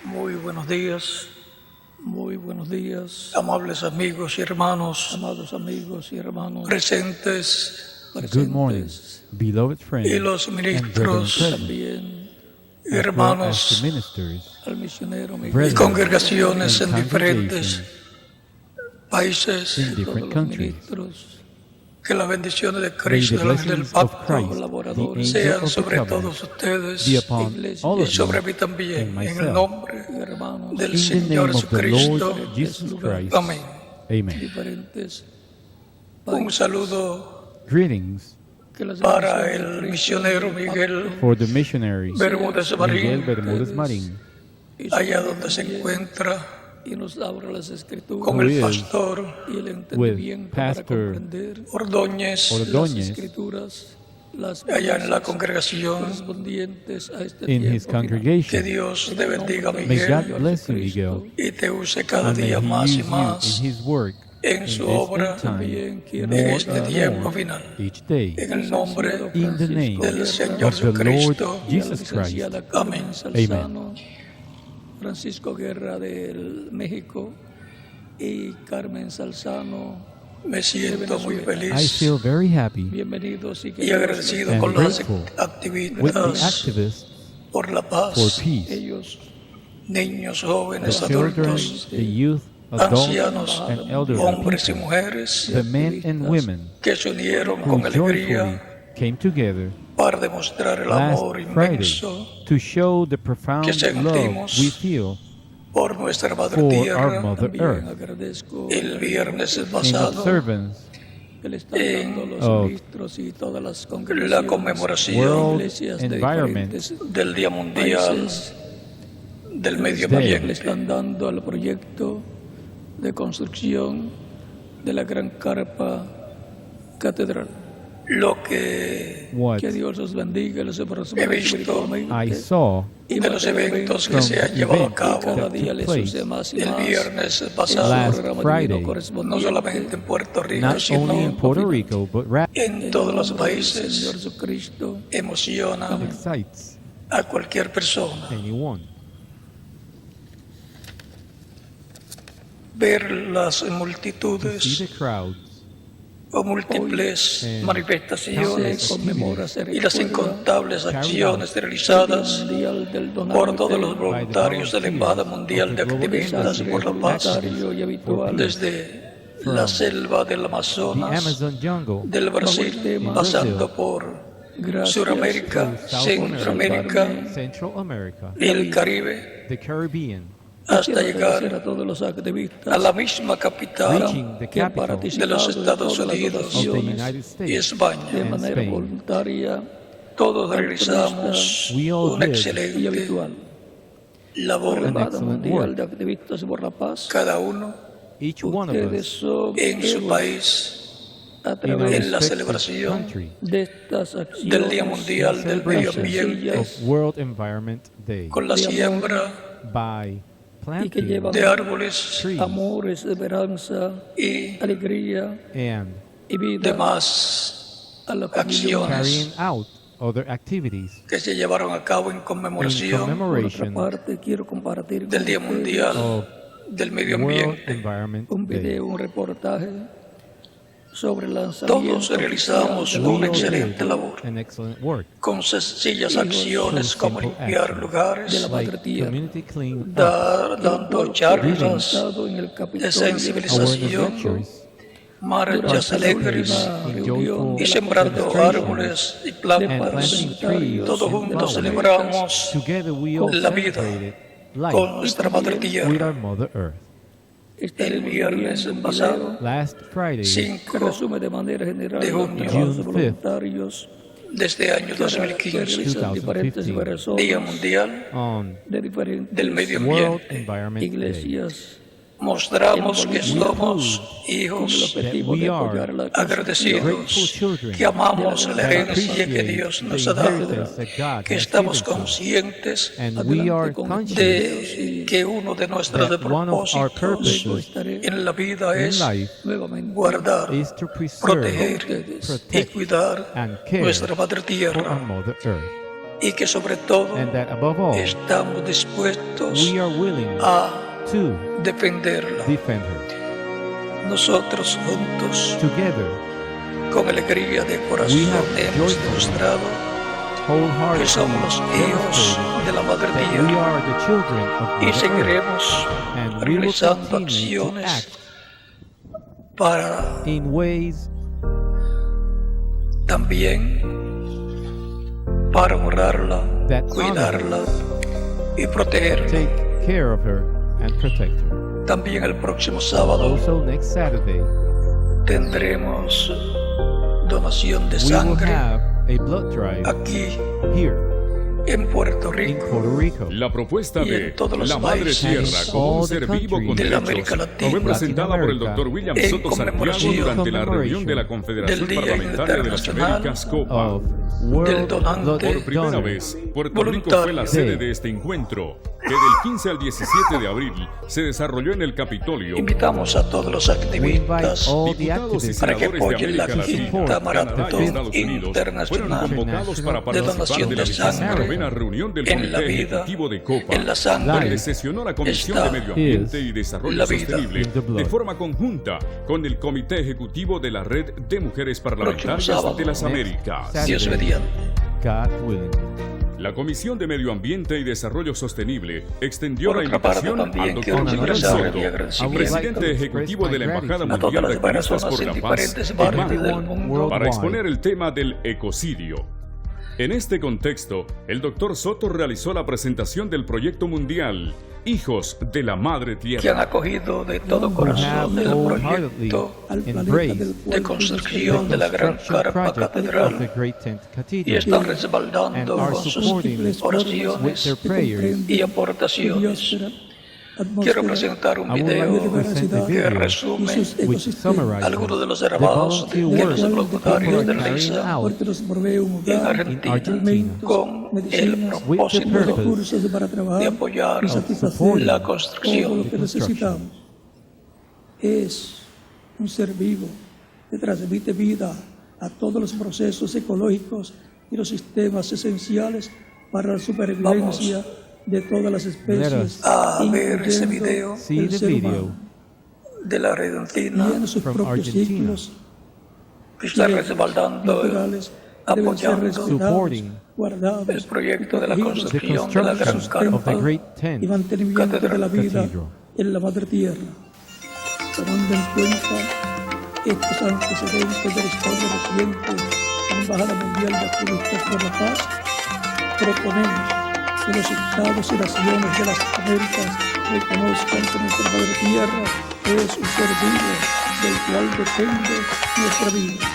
Muy buenos días, amables amigos y hermanos, amados amigos y hermanos presentes, Good morning, beloved friends y los and brethren ministros present, también, as well as hermanos the ministers, al misionero Miguel, y brethren, congregaciones and en diferentes congregations países, in y todos different los countries. ministros. Que las bendiciones de May Cristo, the el ángel del blessings of pacto, Christ, the colaboradores, angel sean of the sobre covenant, todos ustedes be upon iglesia, all y of sobre you mí también, and en el myself. nombre hermanos, del In the Señor name of the Jesucristo. Lord Jesus Christ, Amén. Amen. Diferentes Un países. saludo Greetings Que las para bendiciones de el Cristo, misionero el Miguel pacto, for the missionary Bermúdez Miguel Marín, Bermúdez Marín, y allá donde se encuentra, y nos abra las escrituras Who con el is pastor y el with entendimiento para Pastor comprender Ordóñez, las Ordóñez escrituras, las allá en la congregación correspondientes a este in his tiempo final. Que congregation. Dios te bendiga, May Miguel, God bless you, Miguel, y te use cada and may día He más y use you más in His work en in su this obra end time en more este and tiempo more final. each day. En el nombre In the name del Señor of the Lord Jesucristo. Jesus Christ. Amén. Amen. Francisco Guerra del México y Carmen Salzano. Me siento muy I feliz feel very happy bienvenidos y and agradecido con las grateful with the actividades activists por la for paz. peace, Ellos, niños, the jóvenes, children, adultos, the youth, adults, ancianos, and elderly hombres y people, mujeres the men and women que se unieron who con joyfully alegría came together para demostrar el last amor Friday inmenso to show the profound que love sentimos we feel por nuestra Madre for Tierra. our Mother También Earth. agradezco el viernes in pasado observance que le están dando los of ministros y todas las la congregaciones, conmemoración iglesias de environment diferentes del Día Mundial países, del Medio Day. Ambiente. Le están dando al proyecto de construcción de la gran carpa catedral. Lo que What Dios los bendiga, los I espiritualmente. saw Y de los eventos que from se han the llevado a events cabo that cada día took les place use más y el más. viernes En su pasado, last programa Friday, divino correspondiente, no solamente en Puerto Rico, not sino only in Puerto Rico, but en todos los Señor países. Jesucristo emociona excites a cualquier persona. anyone. Ver las To see multitudes the crowds o múltiples and manifestaciones countless y las incontables acciones realizadas por todos los voluntarios de la Embajada Mundial de Activistas por la Paz, desde la selva del the Amazonas, Amazon jungle, del Brasil, pasando por Suramérica, Centroamérica, Central America, y el Caribe, the Caribbean, hasta llegar a la misma capital reaching the capital de los Estados Unidos of the United y States España. and Spain. Voluntaria, todos realizamos We all una did excelente labor. an excellent work. De Activistas por la Paz. Cada uno Each one of us son en su país in our en la respective celebración country de estas acciones del Día Mundial del Medio Ambiente, of World Environment Day con la siembra by y que planting llevan de árboles, trees amor, esperanza y alegría and y vida, demás acciones carrying out other activities que se llevaron a cabo en in conmemoración. Por otra commemoration parte, quiero compartir del Día Mundial of del Medio World Ambiente Environment un Day. video, un reportaje sobre el lanzamiento. Todos realizamos We una all excelente did labor an excellent work, con sencillas acciones como simple limpiar actions, lugares, like community clean up, dando charlas de awareness sensibilización, lectures, marchas alegres in joyful y sembrando demonstrations, árboles y and plantas. planting trees Todos and juntos flowers. celebramos Together we all la vida celebrated con life nuestra Madre with Tierra. our Mother Earth. El viernes pasado, Last Friday, 5 de manera general de junio, June 5th, voluntarios desde año 2015, Día Mundial on del Medio World Ambiente. Environment Day, Iglesias mostramos que somos hijos we are agradecidos, grateful children que amamos la that herencia que Dios appreciate nos the ha dado, inheritance that God que has estamos given to us. conscientes And we are conscious de que uno de nuestros that one of our propósitos purposes en la vida in es life guardar, is to preserve, proteger y protect, cuidar and care nuestra Madre for Tierra. our Mother Earth. y que sobre todo and that above all, estamos dispuestos we are willing a to defenderla. defend her. Nosotros juntos, Together, con alegría de corazón, We have hemos joyfully demostrado que wholeheartedly somos los hijos demonstrated de la Madre that we Tierra are the children of y Mother Earth, seguiremos and we will realizando continue to acciones act para in ways también para honrarla, that cuidarla y protegerla. take care of her and protect her. También el próximo sábado Also, next Saturday, tendremos donación de we will sangre have a blood drive aquí here en Puerto in Rico Puerto Rico. La propuesta y de en todos los la Madre países Tierra como un ser vivo con de la derechos América Latina, fue presentada por el Dr. William en Soto Santiago conmemoración durante la reunión de la Confederación del Día Parlamentaria de las Internacional Américas, COPA. Of World del donante. Blood Por primera Donor. vez, Puerto Rico fue la voluntario. sede de este encuentro, que del 15 al 17 de abril se desarrolló en el Capitolio. Invitamos a todos los We invite activistas all the Diputados y activists para que senadores de apoyen la América quinta Latina, Canadá y maratón Estados Unidos fueron internacional convocados para de participar donación de la de sangre 19ª reunión del en la Comité vida, Ejecutivo de COPA, en la sangre, donde sesionó la Comisión está de Medio Ambiente y la Desarrollo vida. Sostenible In the blood. de forma conjunta con el Comité Ejecutivo de la Red de Mujeres Parlamentarias sábado. de las Next Américas. Saturday. Dios mediante. God willing. La Comisión de Medio Ambiente y Desarrollo Sostenible extendió Por la otra parte, invitación también al quiero Dr. William expresar mi Soto, agradecimiento presidente ejecutivo de la Embajada a todas Mundial de las Activistas personas por en la Paz, diferentes barrios del EMAD, mundo para worldwide. exponer el tema del ecocidio. En este contexto, el Dr. Soto realizó la presentación del proyecto mundial Hijos de la Madre que han Tierra. acogido de todo Who have corazón el wholeheartedly proyecto embraced de construcción de la Gran construction Carpa project of the Catedral Great Tent y Cathedral están and respaldando are con sus supporting with oraciones their prayers. y aportaciones. Quiero presentar un I would like to video present a que video resume which summarizes algunos de los the grabados de volunteer los work voluntarios people de are la carrying iglesia out en in Argentina Argentina con el with the propósito purpose de apoyar of supporting la construcción. the construction. Es un ser vivo que transmite vida a todos los procesos ecológicos y los sistemas esenciales para la supervivencia de todas las especies, a ver ese incluyendo video See el the ser video humano. de la Argentina Y en sus from propios Argentina. ciclos que está respaldando, naturales deben ser apoyando respetados, Supporting guardados, el proyecto de la protegidos the construcción de la Gran construction of the Carpa Great Tent y mantenimiento de la vida Cathedral. en la Madre Tierra, tomando en cuenta estos antecedentes de la historia reciente de la Embajada Mundial de Activistas por la Paz. Proponemos que los estados y naciones de las Américas reconozcan que nuestra Madre Tierra es un ser vivo del cual depende nuestra vida.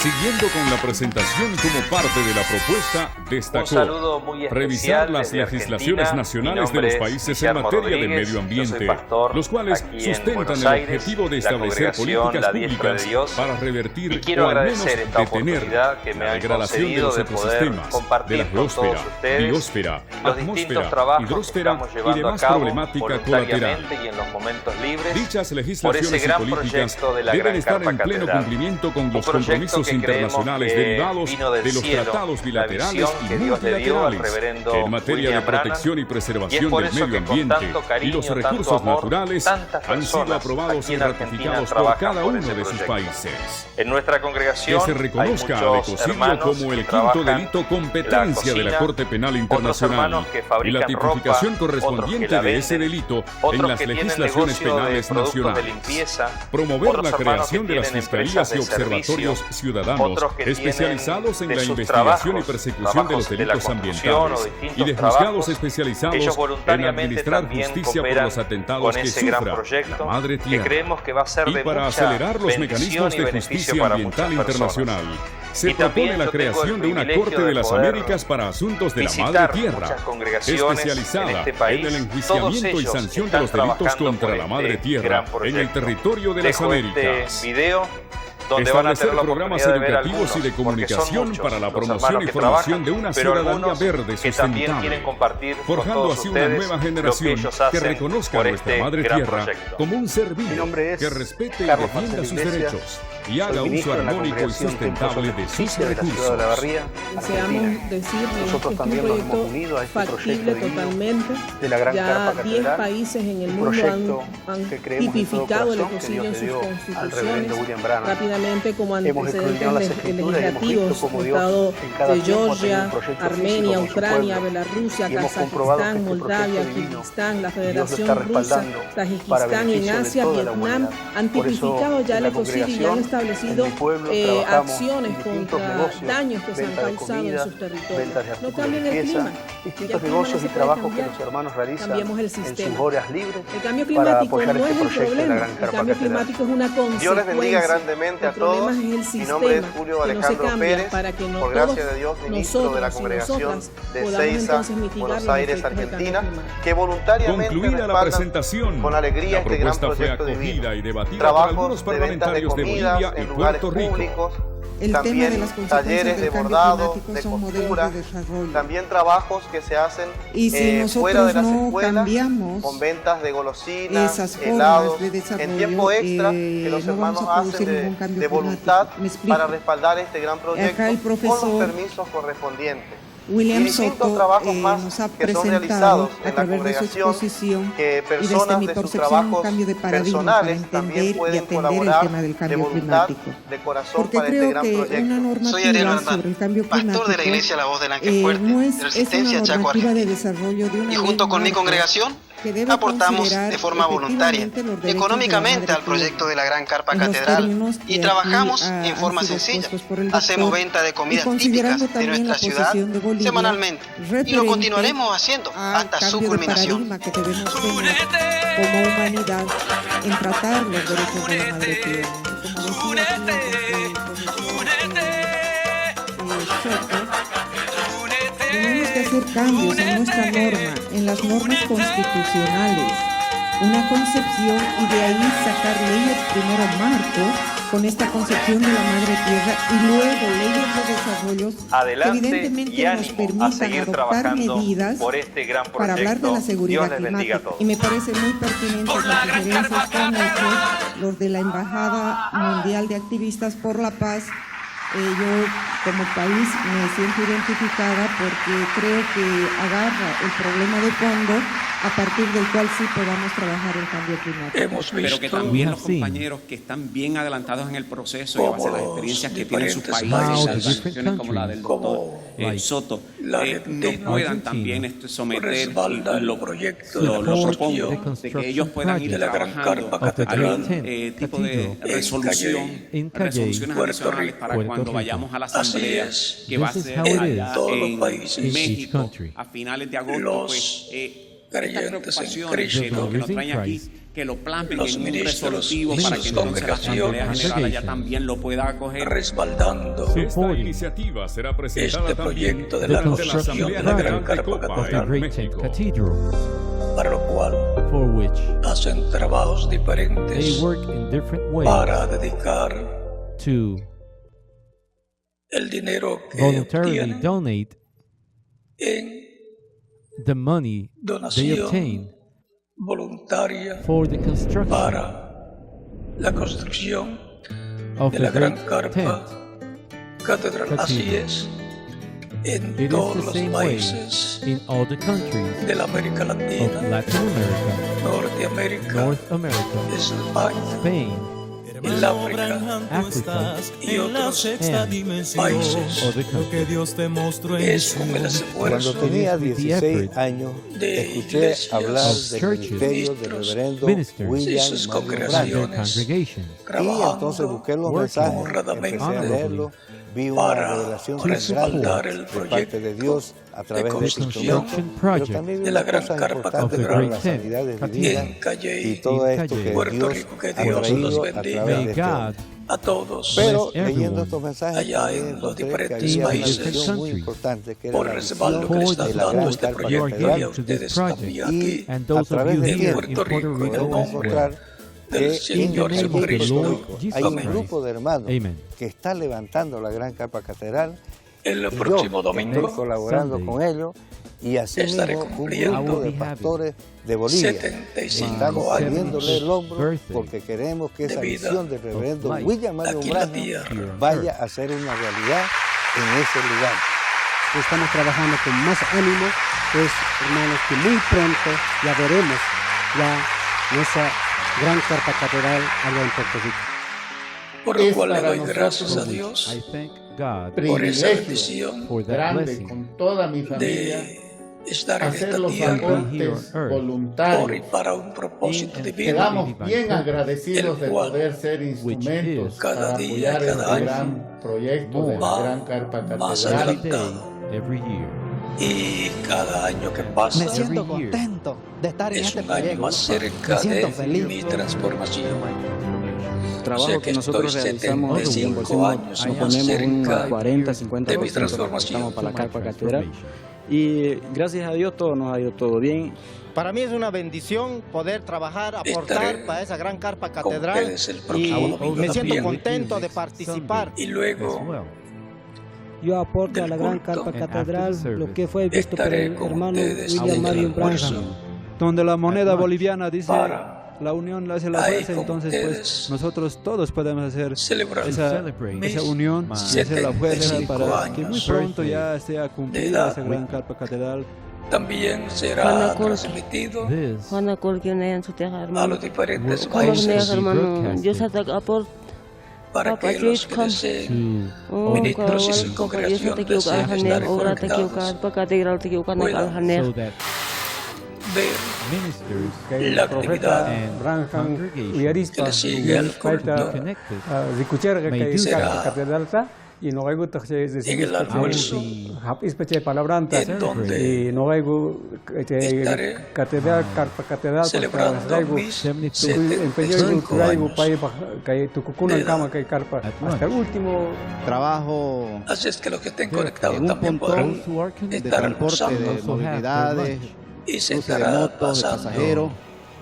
Siguiendo con la presentación como parte de la propuesta, Un saludo destacó muy especial revisar las desde legislaciones Argentina. nacionales Mi de nombre los es países en Guillermo materia de Rodríguez. medio Yo soy ambiente, pastor los cuales aquí en sustentan Buenos el Aires, objetivo de la establecer congregación políticas La Diestra de públicas Dios. para revertir Y quiero o al menos agradecer esta detener oportunidad que me la han degradación de concedido los de poder ecosistemas, de compartir la con geósfera, todos ustedes biosfera, los distintos atmósfera, trabajos que hidrosfera estamos y llevando a demás cabo problemática colateral. voluntariamente y en los momentos libres Dichas por ese legislaciones y gran políticas proyecto de la deben Gran estar Carpa en pleno Catedral. cumplimiento con Un los proyecto compromisos que creemos internacionales que derivados vino del de los cielo, tratados la bilaterales visión y que Dios le dio al multilaterales reverendo en materia de William Branham, protección y y es preservación por del eso medio que con ambiente tanto cariño, y los tanto recursos amor, naturales tantas han sido personas aprobados aquí y en Argentina ratificados por trabajan cada por uno ese de sus proyecto. países. En nuestra congregación Que se reconozca hay al muchos ecocidio hermanos como que el quinto trabajan delito competencia de la cocina, Corte Penal otros Internacional hermanos que y la fabrican tipificación ropa, correspondiente otros que la de ese venden, delito otros en las que tienen legislaciones negocio de penales productos de nacionales. limpieza, Promover otros la hermanos creación que de las tienen fiscalías y empresas de observatorios servicio, ciudadanos otros que especializados en tienen la de sus investigación y trabajos, persecución de los trabajos de la delitos construcción o ambientales distintos y de juzgados trabajos. especializados Ellos en voluntariamente administrar también justicia por cooperan los atentados con que ese gran sufra proyecto la Madre que Tierra. creemos que va a ser Y de para mucha acelerar los bendición mecanismos y de beneficio justicia para ambiental muchas personas. internacional, se Y también propone la yo tengo el creación de una privilegio Corte de de las poder Américas para asuntos de la Madre visitar Tierra, muchas congregaciones especializada en este país. en el Todos enjuiciamiento y ellos sanción de están los delitos trabajando contra por la este Madre Tierra gran en el proyecto. territorio de las Dejo Américas. este video donde van a Establecer tener la programas oportunidad de ver educativos y de algunos, porque son comunicación muchos para la los promoción hermanos y que formación trabajan, de una pero ciudadanía algunos verde que también sustentable, quieren compartir con forjando todos así una ustedes nueva lo que generación ellos que hacen reconozca a por nuestra este Madre gran Tierra proyecto. como un ser Mi vivo, nombre es que respete y Carlos defienda Marcelo sus Iglesias. derechos. y haga Soy uso ministro en la armónico y Congregación sustentable Templo de sus Justicia de la ciudad de La recursos. Barría, Deseamos Argentina. decirles que Nosotros este es un también nos hemos proyecto unido a este factible proyecto divino totalmente. de la Gran Ya Carpa 10 Catedral, países en el un mundo proyecto han que creemos de todo tipificado el corazón que ecocidio Dios en le sus dio al constituciones reverendo William Branham. rápidamente como Hemos escudriñado las antecedentes escrituras y hemos visto legislativos cómo el Dios estado en cada de tiempo ha tenido Georgia, un proyecto Armenia, físico con su Ucrania, pueblo. Bielorrusia, Y hemos comprobado que Kazajistán, este Moldavia, proyecto divino Kirguistán, la Dios lo Federación está Rusa, respaldando para Tajikistán y en beneficio de Asia, toda la Vietnam humanidad. han Por eso, tipificado ya en el la ecocidio y han congregación, establecido en mi pueblo, trabajamos acciones en distintos contra negocios, daños que se han venta de causado comida, en sus territorios. ventas de No artículos cambien de el limpieza, clima. Ya distintos el clima no negocios se y puede trabajos que cambiar. los hermanos realizan Cambiemos el en sus sistema. horas libres El cambio para climático apoyar no este es el proyecto de la problema. Gran El Carpa cambio Catedral. climático es una consecuencia. Dios les bendiga grandemente a El problema todos. es el Mi sistema nombre es Julio que no se Alejandro cambia Pérez, para que no por gracia todos de Dios, ministro de la nosotros y congregación nosotras de podamos Seiza, entonces mitigar Buenos los Aires, efectos del cambio Argentina, climático. que voluntariamente Concluida la respaldan presentación, con alegría la este gran propuesta fue proyecto acogida divino. y debatida por Trabajos algunos de ventas de parlamentarios de comidas Bolivia y en lugares Puerto Rico. públicos, El tema de también las consecuencias talleres de del cambio bordado, climático de son modelos costura, de desarrollo. también trabajos que se hacen Y si nosotros fuera de las no escuelas, cambiamos con ventas de golosinas, esas formas helados, de desarrollo, en tiempo extra que los no vamos hermanos a producir hacen ningún cambio de voluntad climático. Me explico. para respaldar este gran proyecto Acá el con los profesor permisos correspondientes. William Y distintos Soto trabajos más nos ha que son presentado realizados a en la través de su congregación, exposición que y desde personas mi de sus percepción un trabajos cambio de paradigma para personales también entender y pueden atender el colaborar tema del de cambio voluntad, climático. de corazón Porque para este creo gran que proyecto. una normativa sobre el cambio climático pastor de la iglesia La Voz del Ángel Fuerte, no de es Resistencia una Chaco, normativa de Argentina. desarrollo de una Y junto ley con mi marco congregación que debe aportamos considerar de forma voluntaria efectivamente los y derechos económicamente de la al madre proyecto de la Gran Carpa en los Catedral términos que y trabajamos aquí en forma han sido sencilla. expuestos por el Hacemos doctor, venta de y comidas considerando típicas de también nuestra la ciudad posición de Bolivia semanalmente y lo referente continuaremos haciendo al hasta su cambio de culminación. paradigma que debemos tener como humanidad en tratar los derechos de la madre tierra. Como decía aquí el profesor Soto, tenemos que hacer cambios en nuestra norma, en las normas constitucionales, una concepción y de ahí sacar leyes, primero marcos, con esta concepción de la madre tierra y luego leyes de desarrollo que Adelante evidentemente y nos ánimo a permitan seguir adoptar trabajando medidas por este gran proyecto. para hablar de la seguridad Dios les bendiga a climática. todos. Y me parece muy pertinente las referencias que han hecho los de la Embajada Mundial de Activistas por la Paz. Yo como país me siento identificada porque creo que agarra el problema de fondo a partir del cual sí podamos trabajar el cambio climático. Hemos Pero que visto también We los have seen compañeros que están bien adelantados en el proceso y a base de las cómo experiencias los que tienen sus diferentes países, países, organizaciones como la del doctor como Soto, la no Argentina, puedan también someter respalda el lo proyecto de lo propongo construcción de que ellos puedan ir de la Gran trabajando Carpa Catedral algún tipo de resolución, en Calley, resoluciones Puerto adicionales Rico. para Puerto cuando Rico. vayamos a la Así asamblea es. que va a This is ser how it allá is. Todos los en países. In each México country. a finales de agosto. Los Pues estas creyentes en preocupaciones Cristo, que nos traen aquí, Christ, que lo plasmen los en un ministros resolutivo y para sus que entonces la Asamblea congregaciones General allá también lo pueda acoger. respaldando Esta Supporting iniciativa será presentada este también proyecto de the la ante la construction Asamblea de la Gran General de Carpa Copa of the en Great Tent México. Cathedral, para lo cual for which hacen trabajos they diferentes work in different ways para dedicar to el dinero que voluntarily obtienen donate en the money they donación obtain voluntaria for the construction para la construcción of de the la Gran Great Carpa Tent. Catedral. Así Cathedral. es en It is todos the los same way países in all the countries de la América of Latina, Latin America, Norteamérica, North America, España, Spain, el África Africa, y otros and países. other countries. Es con el esfuerzo Cuando tenía with the 16 effort años, de escuché iglesias, hablar of del churches, ministerio del reverendo ministers, William y sus Marion and their congregaciones, congregations. Branham. Y entonces busqué los working mensajes, honradamente empecé a leerlo, vi una para revelación tan respaldar grande el de parte proyecto de Dios a través de este construcción instrumento, pero project también vi de la una Gran cosa Carpa importante Catedral para las sanidades de vida en Calley, y todo en esto que Calley, Puerto Dios Rico, que ha Dios los traído a bendiga. través May de este hombre. God a todos. Pero bless leyendo everyone estos mensajes allá también en los encontré que diferentes había una países visión muy countries importante que era por la el respaldo visión que le for están de la dando Gran este Carpa you are proyecto y a giving to this ustedes project, también aquí and a those of través you del en here tiempo in Puerto Puerto Rico, en Rico podemos as well. encontrar del que en Señor el name of the Jesucristo. Lord Jesus hay un Christ. grupo de hermanos Amen. que está levantando la Gran Carpa Catedral El y próximo yo estoy domingo colaborando Sunday, con ellos Y estaré asimismo un cumpliendo grupo de pastores de Bolivia. 75 Estamos años poniéndole el hombro birthday porque queremos que esa de vida visión del reverendo life William Marion aquí en la Branham tierra. vaya a ser una realidad en ese lugar. Estamos trabajando con más ánimo, pues hermanos, que muy pronto ya veremos ya esa gran carpa catedral allá en Puerto Rico. Por lo cual le doy gracias a Dios I thank God por esa privilegio bendición for that grande blessing con toda mi familia de estar en hacer esta los tierra aportes por y voluntarios. para un propósito divino. Quedamos bien agradecidos de el cual, poder ser instrumentos cada para día, apoyar cada este año, gran proyecto de la va gran carpa más catedral. adelantado. every year. Y cada año que pasa Me siento Every year. contento de estar en es este un año proyecto. más cerca Me siento de feliz. mi transformación. Trabajo O sea que que nosotros estoy realizamos, 75 años nos más ponemos un cerca 40-50% de mi de lo que transformación. estamos para la carpa catedral. Y gracias a Dios todo nos ha ido todo bien. Para mí es una bendición poder trabajar, aportar Estaré para esa gran carpa con catedral ustedes el y próximo domingo me siento también. contento de participar. Y luego Yo aporto a la gran culto. carpa catedral lo que fue visto por estaré el con hermano ustedes William en el Marion almuerzo Branham. Donde la moneda boliviana dice para la unión la hace la ahí fuerza, con entonces ustedes pues nosotros todos podemos hacer celebrar esa mis unión y hacer la fuerza 75 para que muy años pronto ya sea de cumplida edad. esa gran carpa catedral. También será Juana Col- transmitido Juana Colquionea en su tierra, a hermano. los diferentes Colquionea, países hermano. Yo se aport. para que los que deseen ministros y su congregación deseen estar conectados puedan ver la actividad que le sigue al culto. Será en el almuerzo en donde estaré celebrando mis 75 años de edad. Hasta el último trabajo Así es que los que estén conectados en un también podrán pontón de estar transporte de almorzando movilidades, y se cruce de estará motos, de pasando pasajeros,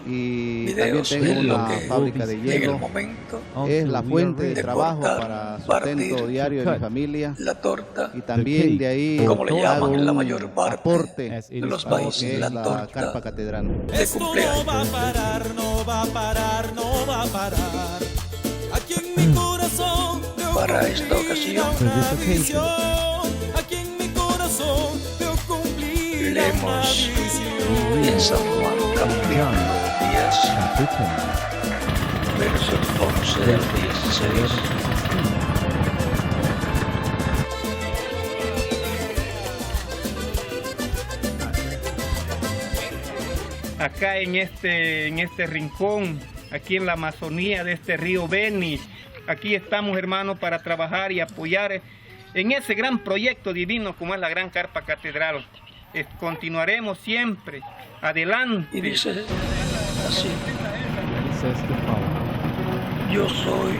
y también videos tengo en lo una que fábrica de en el hielo. momento Es la fuente de de trabajo cortar, para partir, sustento diario de mi familia, la torta, y también de ahí como le hago llaman en la un mayor parte aporte de los a lo países, que la es la torta carpa catedral. de cumpleaños. No va a parar, no va a parar, no va a parar. Aquí en mi corazón veo Para esta ocasión una visión. Aquí en mi corazón veo cumplir leemos una visión. en San Juan capítulo 10, versos 11 al 16. Acá en este rincón, aquí en la Amazonía de este río Beni, aquí estamos, hermanos, para trabajar y apoyar en ese gran proyecto divino como es la gran carpa catedral. Continuaremos siempre adelante. Y dice así: yo soy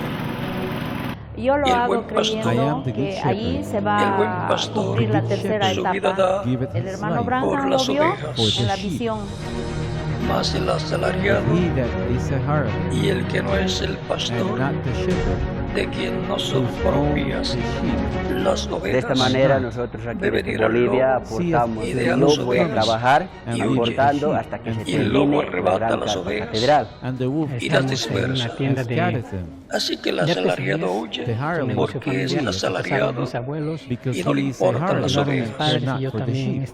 Yo lo y el hago buen pastor. creyendo que allí se el buen va a pastor cumplir la tercera su vida etapa. da El hermano por Branham lo las vio ovejas. en la visión. Más el asalariado y el que no es el pastor, de quien no son propias las ovejas. De esta manera nosotros aquí de en venir al Bolivia lobo aportamos. y de Yo a los voy a ovejas trabajar y aportando huye. hasta que se Y el lobo termine la arrebata gran las carpa ovejas catedral. y las dispersa. Así que el asalariado huye porque es el asalariado y no le importan las ovejas. Yo también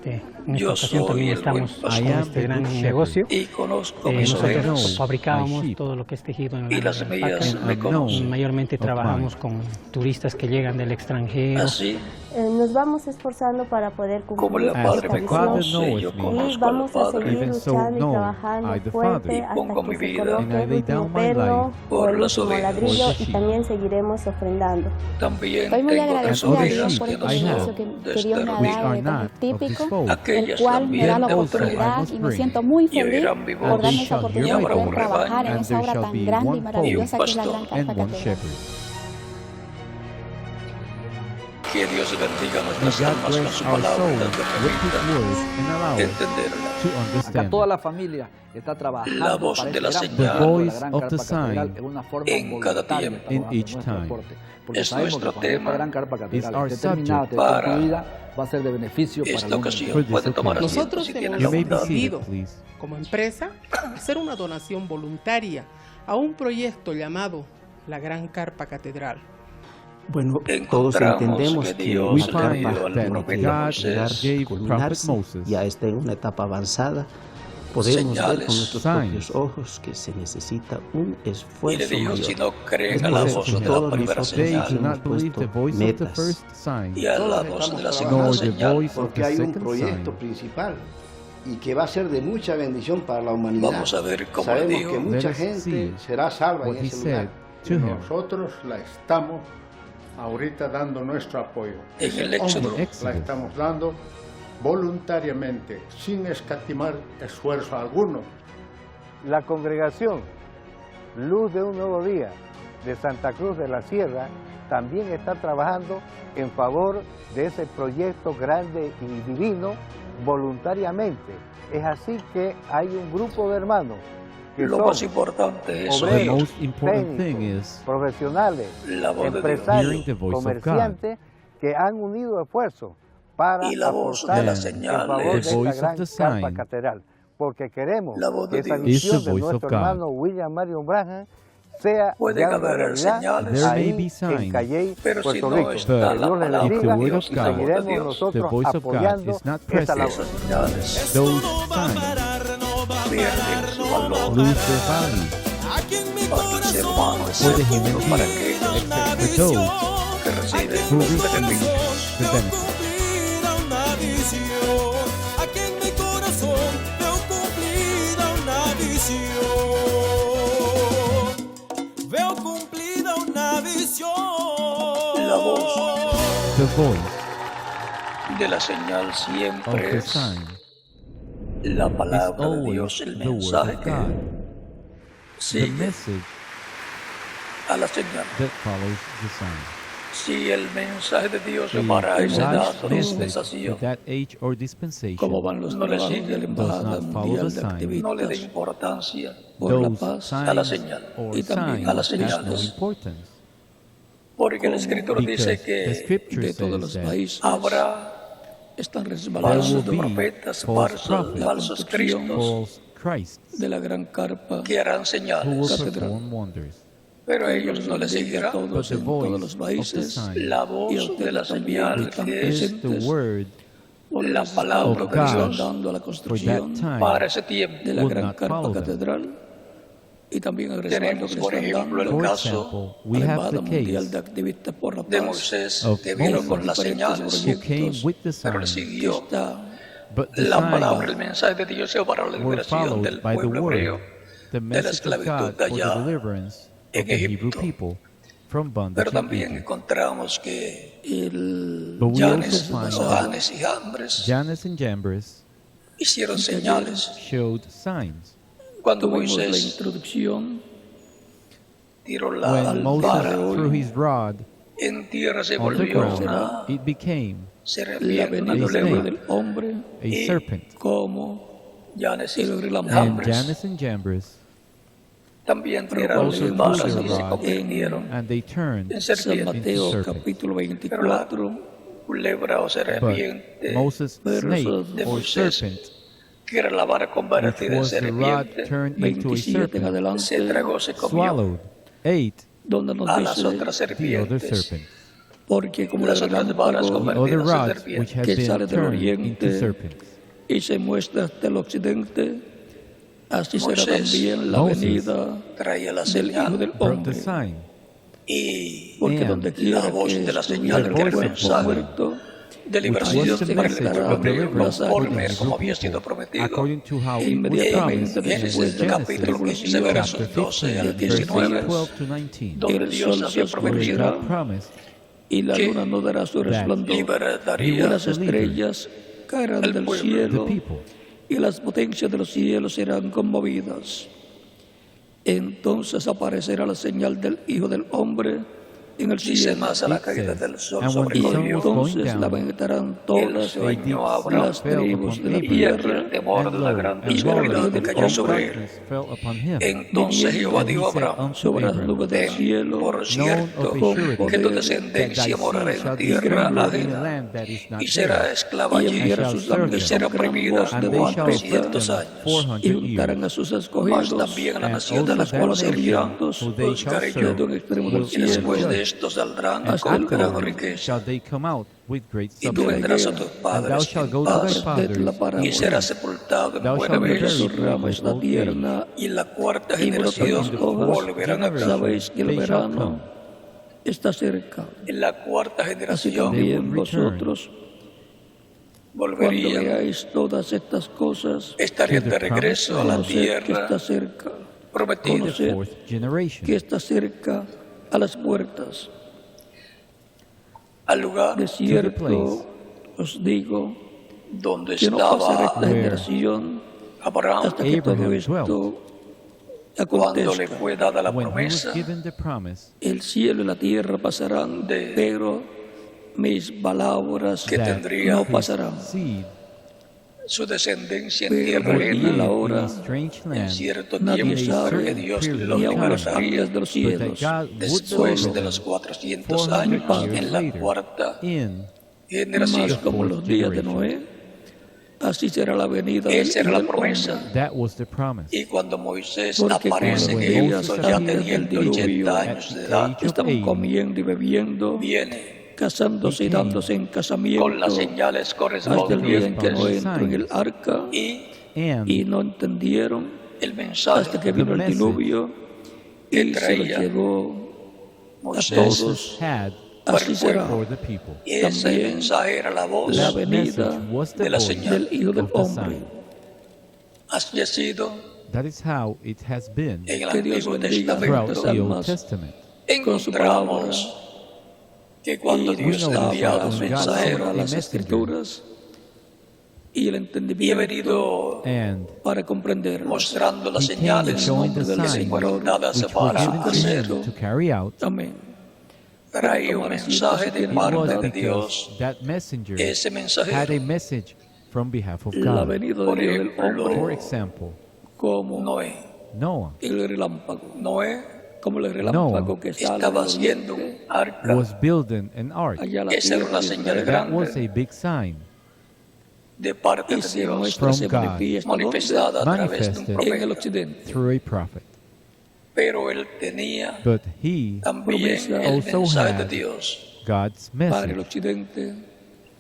Yo soy el buen pastor y conozco mis ovejas nosotros fabricábamos todo lo que es tejido en y las semillas me conocen. Mayormente trabajamos con turistas que llegan del extranjero. Así Nos vamos esforzando para poder como cumplir el Padre me esta conoce, visión yo y conozco al vamos a seguir Padre luchando y trabajando fuerte hasta pongo mi que se vida coloque el último perno o por el las último ovejas. ladrillo y también seguiremos ofrendando. También Estoy muy tengo otras agradecida a Dios ovejas por que el no beneficio son que de Dios este me ha dado de reino. como típico, el Aquellas cual me también da la de otro oportunidad y me siento muy feliz por darme esa oportunidad de poder trabajar en esa obra tan grande y maravillosa que es la gran carpa catedral. Que Dios bendiga nuestras almas con su palabra y nos permita entenderla. Acá toda la familia está trabajando La voz para de la este señal gran Carpa Catedral en una forma en cada voluntaria tiempo. de trabajar nuestro aporte. Porque Es sabemos nuestro que cuando tema. esta gran Carpa Catedral our esté terminada, esté para concluida, va a ser de beneficio para esta el mundo. ocasión. Pueden tomar asiento Nosotros si tienen hemos la bondad. decidido, como empresa, hacer una donación voluntaria a un proyecto llamado la Gran Carpa Catedral. Bueno, todos entendemos que Dios la le dio Carpa al permitirá profeta Moisés culminarse, ya está en una etapa avanzada. Podemos ver con señales, nuestros propios ojos que se necesita un Y esfuerzo le dijo, mayor. si no creen Es a la por eso voz que de la todos primera nosotros hemos señal puesto metas. y a la voz de la segunda señal, porque hay un proyecto principal y que va a ser de mucha bendición para la humanidad. vamos a ver cómo Sabemos dijo. que mucha gente será salva en ese lugar. Nosotros la estamos ahorita dando nuestro apoyo. En el Éxodo. La estamos dando voluntariamente, sin escatimar esfuerzo alguno. La congregación Luz de un Nuevo Día de Santa Cruz de la Sierra también está trabajando en favor de ese proyecto grande y divino voluntariamente. Es así que hay un grupo de hermanos que Lo son más importante es obreros, oír técnicos, profesionales, la voz de Dios. empresarios, comerciantes que han unido esfuerzos para Y la voz de aportar la en señal favor de es esta gran Carpa Catedral, porque queremos La voz que de esa Dios. misión Is the de voice nuestro of God. hermano William Marion Branham sea Pueden ya una haber realidad señales. ahí There may be en signs. Calley, Pero si Puerto no Rico. está Que la Dios les palabra bendiga de y Dios y la voz de seguiremos Dios, nosotros apoyando esta labor. esas señales No va a parar, no va a parar, no va a Luce parar. Valley Aquí en mi para que el ser corazón humano se for the human seguro para being, aquellos una for visión. those que reciben who los receive beneficios. the benefits. Cumplida una visión. Aquí en mi corazón veo cumplida una visión. Veo cumplida una visión. La voz The voice de la señal of siempre the es sign la is palabra de Dios, always el the word mensaje of que God, the sigue message a la señal. that follows the sign. Si el mensaje de Dios The para esa edad God's o message dispensación at that age or dispensation Cómo van los no le trabajos sigue, de la does Embajada not follow Mundial the de sign. no le dé Activistas importancia por la Those Paz a la signs señal or y también signs a las has no señales. importance, porque la escritura because dice the que scripture de todos says los that países habrá están there resbalando will be profetas, false falsos prophets, cristos false Christs, de la Gran Carpa que harán who will señales, perform wonders. pero ellos no les seguirán. But todos the en todos voice los of the países sign, La voz y a de ustedes la también señal están que is the presentes word por la las palabra of de God Dios dando a la for construcción that time para ese tiempo. de la will Gran not Carpa follow them. Catedral y también el respaldo Tenemos, que por le están ejemplo, el dando For caso example, a we la have Embajada the Mundial case de Activistas por la de Paz, Moisés, of que vino Moses, con las diferentes señales, who came with the pero sign, siguió está but the la palabra, el signs mensaje de Dios para la were liberación followed del by the pueblo word, hebreo the de la message of esclavitud God for the allá deliverance en of the Hebrew Egipto. people from bondage Pero in también Egypt. encontramos que el But we Janes, also find Janes y Jambres Jannes and Jambres hicieron señales. showed signs. Cuando tuvimos la Moisés introducción tiró la When Moses vara threw his rod en tierra, se on the volvió ground, una it became la serpiente, una venida a snake, culebra. del hombre a Y serpent. como Janes y And Jambres Jannes and Jambres también tiraron also sus threw varas their y se rod, convirtieron and they turned en San serpientes. Mateo into serpents. capítulo Pero la 24 culebra o But serpiente, Moses' versos snake de or Moisés, serpent, que era la vara which convertida en was the rod serpiente, turned into a 27 en serpent, adelante, se tragó, se comió swallowed, ate donde nos a las dice otras the other serpientes. serpent. porque como Las el otras gran varas fuego The other convertidas en rods which serpientes. had que been sale del turned into oriente serpents. y se muestra hasta el occidente, así será Moisés, también la Moses, venida traía la del Hijo señal del Brought the Hombre. sign. y Porque And donde la quiera voz que de la estuviera señal, el que era el cuerpo mensaje muerto, de Which liberación was the para el message pueblo of hebreo, deliverance for conforme the como Hebrew había sido people, prometido. according to how it was inmediatamente promised in después Génesis de capítulo 15, versos chapter 12 al 15, verses 19, 12 to 19, donde el Dios sol había se where prometido God promised y la que luna no dará su resplandor, y liberaría las estrellas caerán al del pueblo, the cielo, people. y las potencias de los cielos serán conmovidas. Entonces aparecerá la señal del Hijo del Hombre en el Dice cielo. más a la caída del sol And when the sun sobrecogió was going Entonces la down, vegetarán el todas sueño a Abraham las tribus de la y aquí tierra, el temor de la gran and oscuridad lo, que the cayó sobre él. darkness fell upon him. Entonces Jehová And he dijo a said Abraham, unto sobre las Abram, nubes del ten cielo, por known cierto of a surety que tu that thy descendencia morará seed shall en be tierra strangers in a ajena land that is not y será theirs, esclava y allí enviará shall sus serve ángeles y será con gran oprimida voz de and they shall afflict 400 them años. 400 y juntarán a years. sus Mas escogidos, también la And nación de also las that cuales nation enviándolos who they shall buscaré serve de un extremo will del y cielo después de judge. estos saldrán And con gran afterward riqueza shall they come out with great y tú substance. vendrás a tus And thou padres shalt en go to thy paz fathers y serás sepultado en Thou buena shalt be vejez. buried rama está old age. tierna Y la cuarta y brotan generación las hojas. volverán a casa. Sabéis que el they shall come. verano está cerca. En la cuarta Así generación también will return. vosotros, cuando volverían, veáis todas estas cosas, estarían de regreso a la conoced que tierra está cerca, prometida. The conoced fourth generation. que está cerca a las puertas. Al lugar De cierto os digo donde que no pasará estaba esta generación Abraham hasta que todo Abraham esto cuando le acontezca. fue dada la When he was promesa. given the promise El cielo y la tierra pasarán, pero mis palabras Que that tendría no his pasarán. seed Su descendencia en Pero tierra el día y ajena, la in hora a strange en land, cierto nadie tiempo sabe, que Dios period los ni aun los liberaría ángeles de los but cielos, that God would después deliver de los them 400 400 años years en la later cuarta in más generación. como los días de Noé, así será la venida del Esa era Hijo la del promesa. Hombre. that was the promise. Y cuando Moisés Porque aparece en cuando Egipto Moisés ya appeared teniendo en el diluvio, 80 años de edad, at the age of estaban 80, comiendo y bebiendo, viene casándose y He came dándose en casamiento con las señales hasta el día en correspondientes que Noé entró en el arca y and y no entendieron el mensaje hasta que vino el message diluvio que y se los traía llevó a Moisés todos. had Así será for the people. y ese también mensaje era la voz la That venida message was the de la voice señal. del Hijo del of the Hombre. sign. Así ha sido That is how it has been en el Que Dios Antiguo bendiga throughout Testamento. the Old almas Testament. con su palabra. Encontramos que cuando Y Dios we ha know enviado that un when God mensajero sent a las messenger. escrituras y el y ha entendimiento venido And para comprender mostrando las he came señales showing the que le signs fueron dadas which were para given to hacer. him to carry out. amén. Traía un mensaje de It parte was de because Dios. that messenger Ese had mensajero a message from behalf of La God. venida Por del Hijo del ejemplo, For Hombre example, como Noé. Noah el relámpago, Noé como el relámpago Noah que sale estaba del haciendo oriente, un arca. was building an ark. allá la Esa era tierra una de señal Israel, That was a big sign de parte y de se Dios muestra, se From God. manifiesta ¿dónde? manifestada a través de un manifested en el profeta. occidente. through a prophet. Pero él tenía But he también promesa el also mensaje de had Dios, God's para el message, occidente,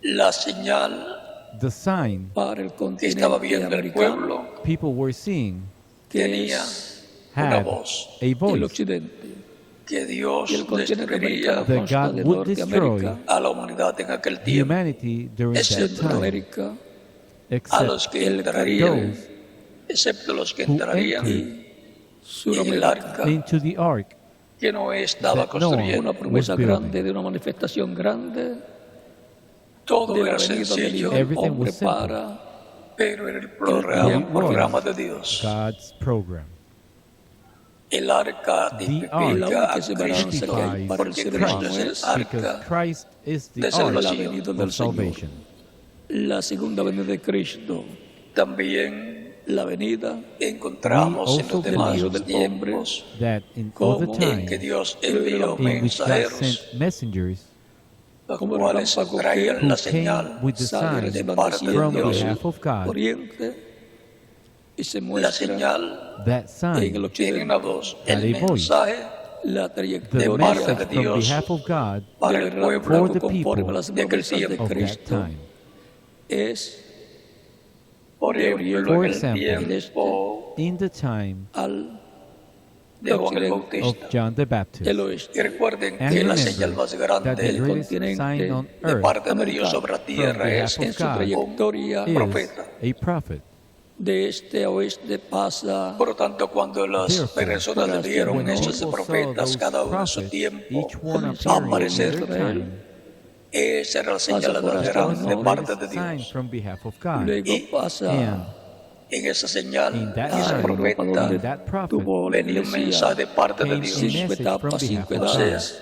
la señal the sign para el que estaba continente viendo el americano, pueblo people were seeing que tenía es una had voz a el voice occidente. que Dios Y el continente destruiría americano that consta God de would Norteamérica, a la humanidad en aquel tiempo, humanity during that time, Centroamérica, a los except que el entrarían, those excepto los que who entrarían entered en el Suramérica. arca into the ark que Noé estaba that Noah construyendo. Una promesa was building. grande de una manifestación grande Todo de la era venida del sencillo, Hijo del Everything Hombre was simple. para pero era el It was programa de Dios. God's program. El arca The tipifica ark a que se balanza Cristo, que hay para el porque ser Cristo humano es el es Because arca Christ is the de ark salvación. la venida of del Señor. salvation. la segunda venida de Cristo. También la venida encontramos en also los demás Hijo del Hombre, tiempos That in all the como en time que Dios envió in which God mensajeros, sent messengers los como el cuales relámpago traían que la who señal came with the sale sign de parte de from Dios. behalf of God. oriente y se La muestra señal That en el sign, tiene una occidente voz, Had el a voice. mensaje la the trayectoria parte message de from Dios behalf of God para del el pueblo for relámpago the conforme a people las de aquel promesas de tiempo. of that Cristo time. es Por ejemplo, For en el example, tiempo in the time al de Juan el of Bautista. John the Baptist. del oeste. Y recuerden And que la remember señal más that grande the el greatest continente sign on de earth parte de Dios sobre la from tierra behalf es of en su God trayectoria is profeta. a prophet. de este a oeste pasa Por lo tanto, cuando las Therefore, personas when vieron When esos people saw profetas, those cada uno en su prophets, tiempo, each one appearing in aparecer, their time, esa era la señal Pasa por más hasta grande de menor. parte de sign Dios. from behalf of God. luego pasa And En esa señal, in that ese sign, profeta in that prophet, tuvo la venía un iglesia mensaje de parte de came a Dios. cinco message etapas, from cinco behalf of edades. Moisés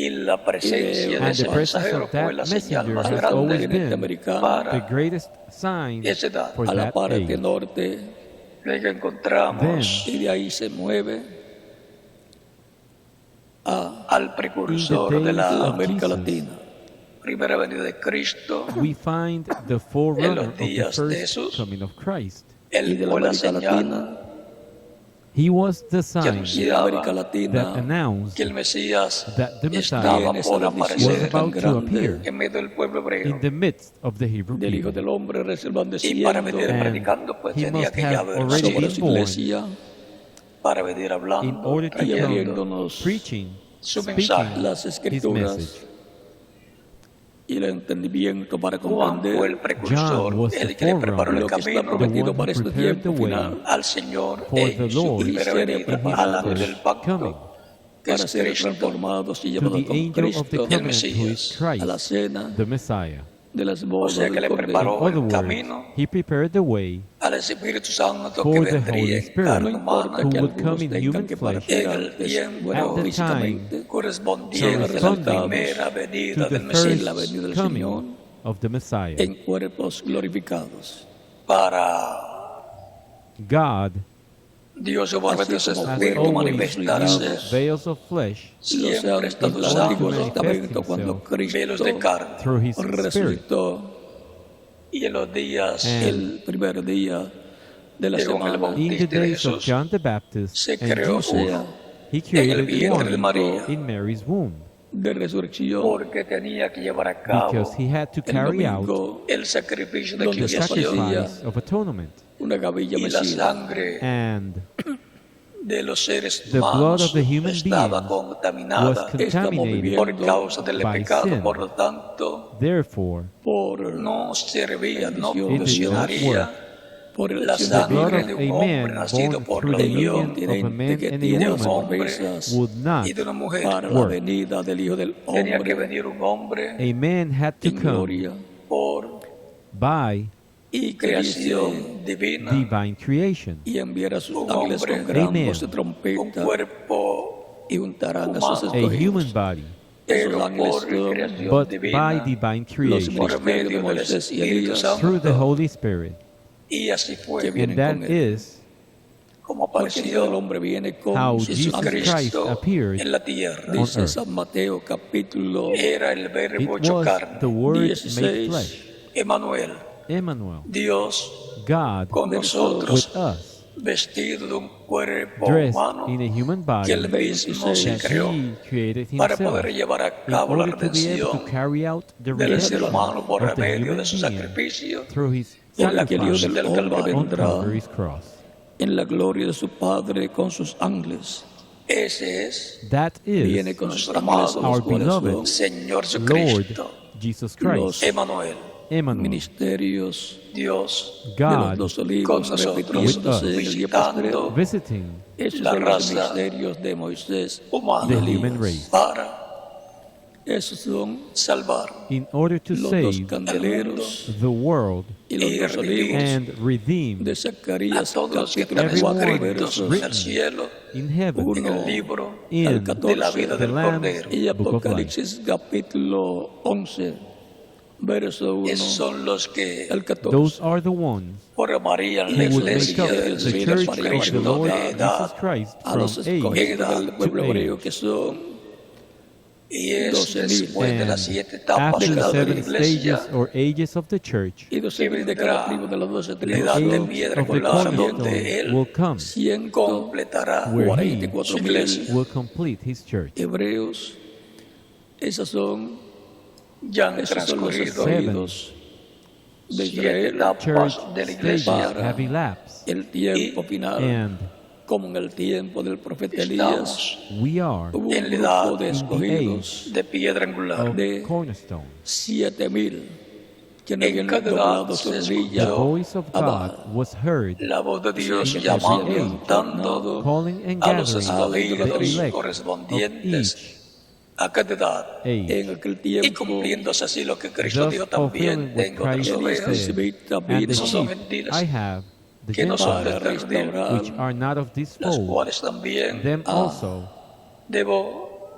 Y la presencia de And ese the presence mensajero of fue that la señal messenger más has grande always en este been americano the greatest sign esa edad. for a la that parte age. norte, Luego encontramos y de ahí se mueve al precursor In the de days la of América Jesus, Latina. primera venida de Cristo. we find the forerunner of the días de first Jesús, coming of Christ. Él de la fue la América señal Latina, He was the que sign de anunciaba América Latina, that announced que el Mesías that the Messiah estaba esa por bendición was aparecer about to grande appear en medio del pueblo hebreo. in the midst of the Hebrew del Hijo people. del Hombre Y para resplandeciendo venir And predicando, pues he tenía must que ya have haber already sobre been su born iglesia, para venir in hablando, order to trayendo come preaching, su speaking mensaje. las his escrituras message. y el entendimiento para Juan fue el comprender precursor, John was el the que le preparó el lo que está camino the prometido one who para este prepared the tiempo way final, al Señor for the en su Lord primera in venida, his al ángel first del pacto, coming, que para es ser Cristo, transformados y to llevados the con angel of the Cristo covenant who is a la Christ, cena the Messiah. de las o bodas sea que del le Cordero. In preparó other el words, camino he prepared the way al Espíritu Santo que for the vendría Holy en Spirit, carne No humana importa who que would algunos come in tengan human que flesh parecer en el antes, tiempo bueno, at the físicamente, time correspondiente a la corresponding primera venida to the del Mesías la venida del first Señor coming of the Messiah. en cuerpos glorificados. para God Dios se vuelve Así Dios como has espíritu fueron always manifestarse used veils of flesh Los siempre está santos los del Antiguo manifest Testamento cuando himself velos Cristo de carne through his Spirit. resucitó y en los días And el primer día de la Llegó el semana. Bautista in the de days of Jesús, John the Baptist se and creó Jesus, uno he en el created vientre de one María in Mary's womb de resurrección porque tenía que llevar a cabo because he had to el carry out domingo el sacrificio de donde the expiación sacrifice of atonement, una gavilla y la mecida sangre and de los seres the blood humanos of the human estaba beings contaminada was contaminated por causa del by pecado, sin. por lo tanto Therefore, por no servía, no It did not funcionaría por el la acción the blood sangre of de a un hombre man nacido born por through la the unión union of a man que and tiene a las woman promesas would not y de una mujer. para la work. venida del Hijo del Tenía que Hombre venir un hombre A man had to en come gloria por by y que dice, creación divina, divine creation, y enviar a sus Un ángeles hombre. con gran Amen. voz de un trompeta cuerpo, y untarán a sus humano. a human escogidos. body, pero Esos ángeles por son creación but divina, by divine los creation, por ministerios de medio del Moisés y Espíritu Elías through the Santo, Holy Spirit. y así fue que vienen And that con él. is como Porque el Hijo del apareció Hombre viene con how sus Jesus ángeles. Christ appeared en la tierra. on Dice earth. San Mateo capítulo Era el It verbo hecho was carne, the Word made 16. flesh, Emmanuel, Emmanuel, Dios God con with nosotros, us, vestido de un cuerpo dressed humano in a human body que él mismo se that creó he created para himself poder llevar a in cabo la order to be able to redención carry out the del ser redemption humano por of the medio human de su being sacrificio through his en la que el Hijo sacrifice del Hombre on vendrá Calvary's cross. en la gloria de su Padre con sus ángeles. Ese es That Viene is con sus nuestro ángeles, amado our los cuales beloved son Señor Lord Jesucristo, Jesus Christ, Emmanuel, Emmanuel, ministerios Dios de God los dos con olivos nosotros, repitiéndose en el día postrero. visitando visiting Esos la son los raza ministerios de Moisés y humana the Elías. human race para Esos son salvar in order to los dos save candeleros the world y los y dos olivos and redeem de a Zacarías todos los que capítulo están 4 escritos en el versos cielo in heaven, 1 en el libro in al de la 14 vida the del Lamb's Cordero. y Book of Life. Apocalipsis capítulo 11 verso 1 Esos son los que al 14. Those are the ones formarían la who would make iglesia up del the Señor church of the Jesucristo Lord de Jesus edad. Christ a from los age escogidos del pueblo to hebreo age. que son Y es 12,000. después de las And 7 etapas after de the la 7 iglesia, stages or ages of the church, y 12,000 de cada tribu de las 12 la tribus edad de son piedra of the angular, donde cornerstone él will come, completará where he 44,000 will complete his church. hebreos. Esas son ya han esos son los transcurrido escogidos de 7 Israel. etapas Church de la stages iglesia. have elapsed, El tiempo final, and como en el tiempo del profeta Elías, Estamos we are hubo un en la grupo edad de escogidos de piedra angular. of de cornerstone. 7,000 que no En habían cada doblado edad su se rodilla The voice of a God Baal. was heard La voz de Dios in llamando y every age, juntando calling and a los gathering the escogidos elect of correspondientes each a cada edad. age. En aquel Y tiempo cumpliéndose así lo que Cristo Thus dijo fulfilling también, what tengo otras Christ ovejas said, David and the no son sheep gentiles I have, the que no son Gentiles, de este redil, which are not of this las fold, cuales también them also debo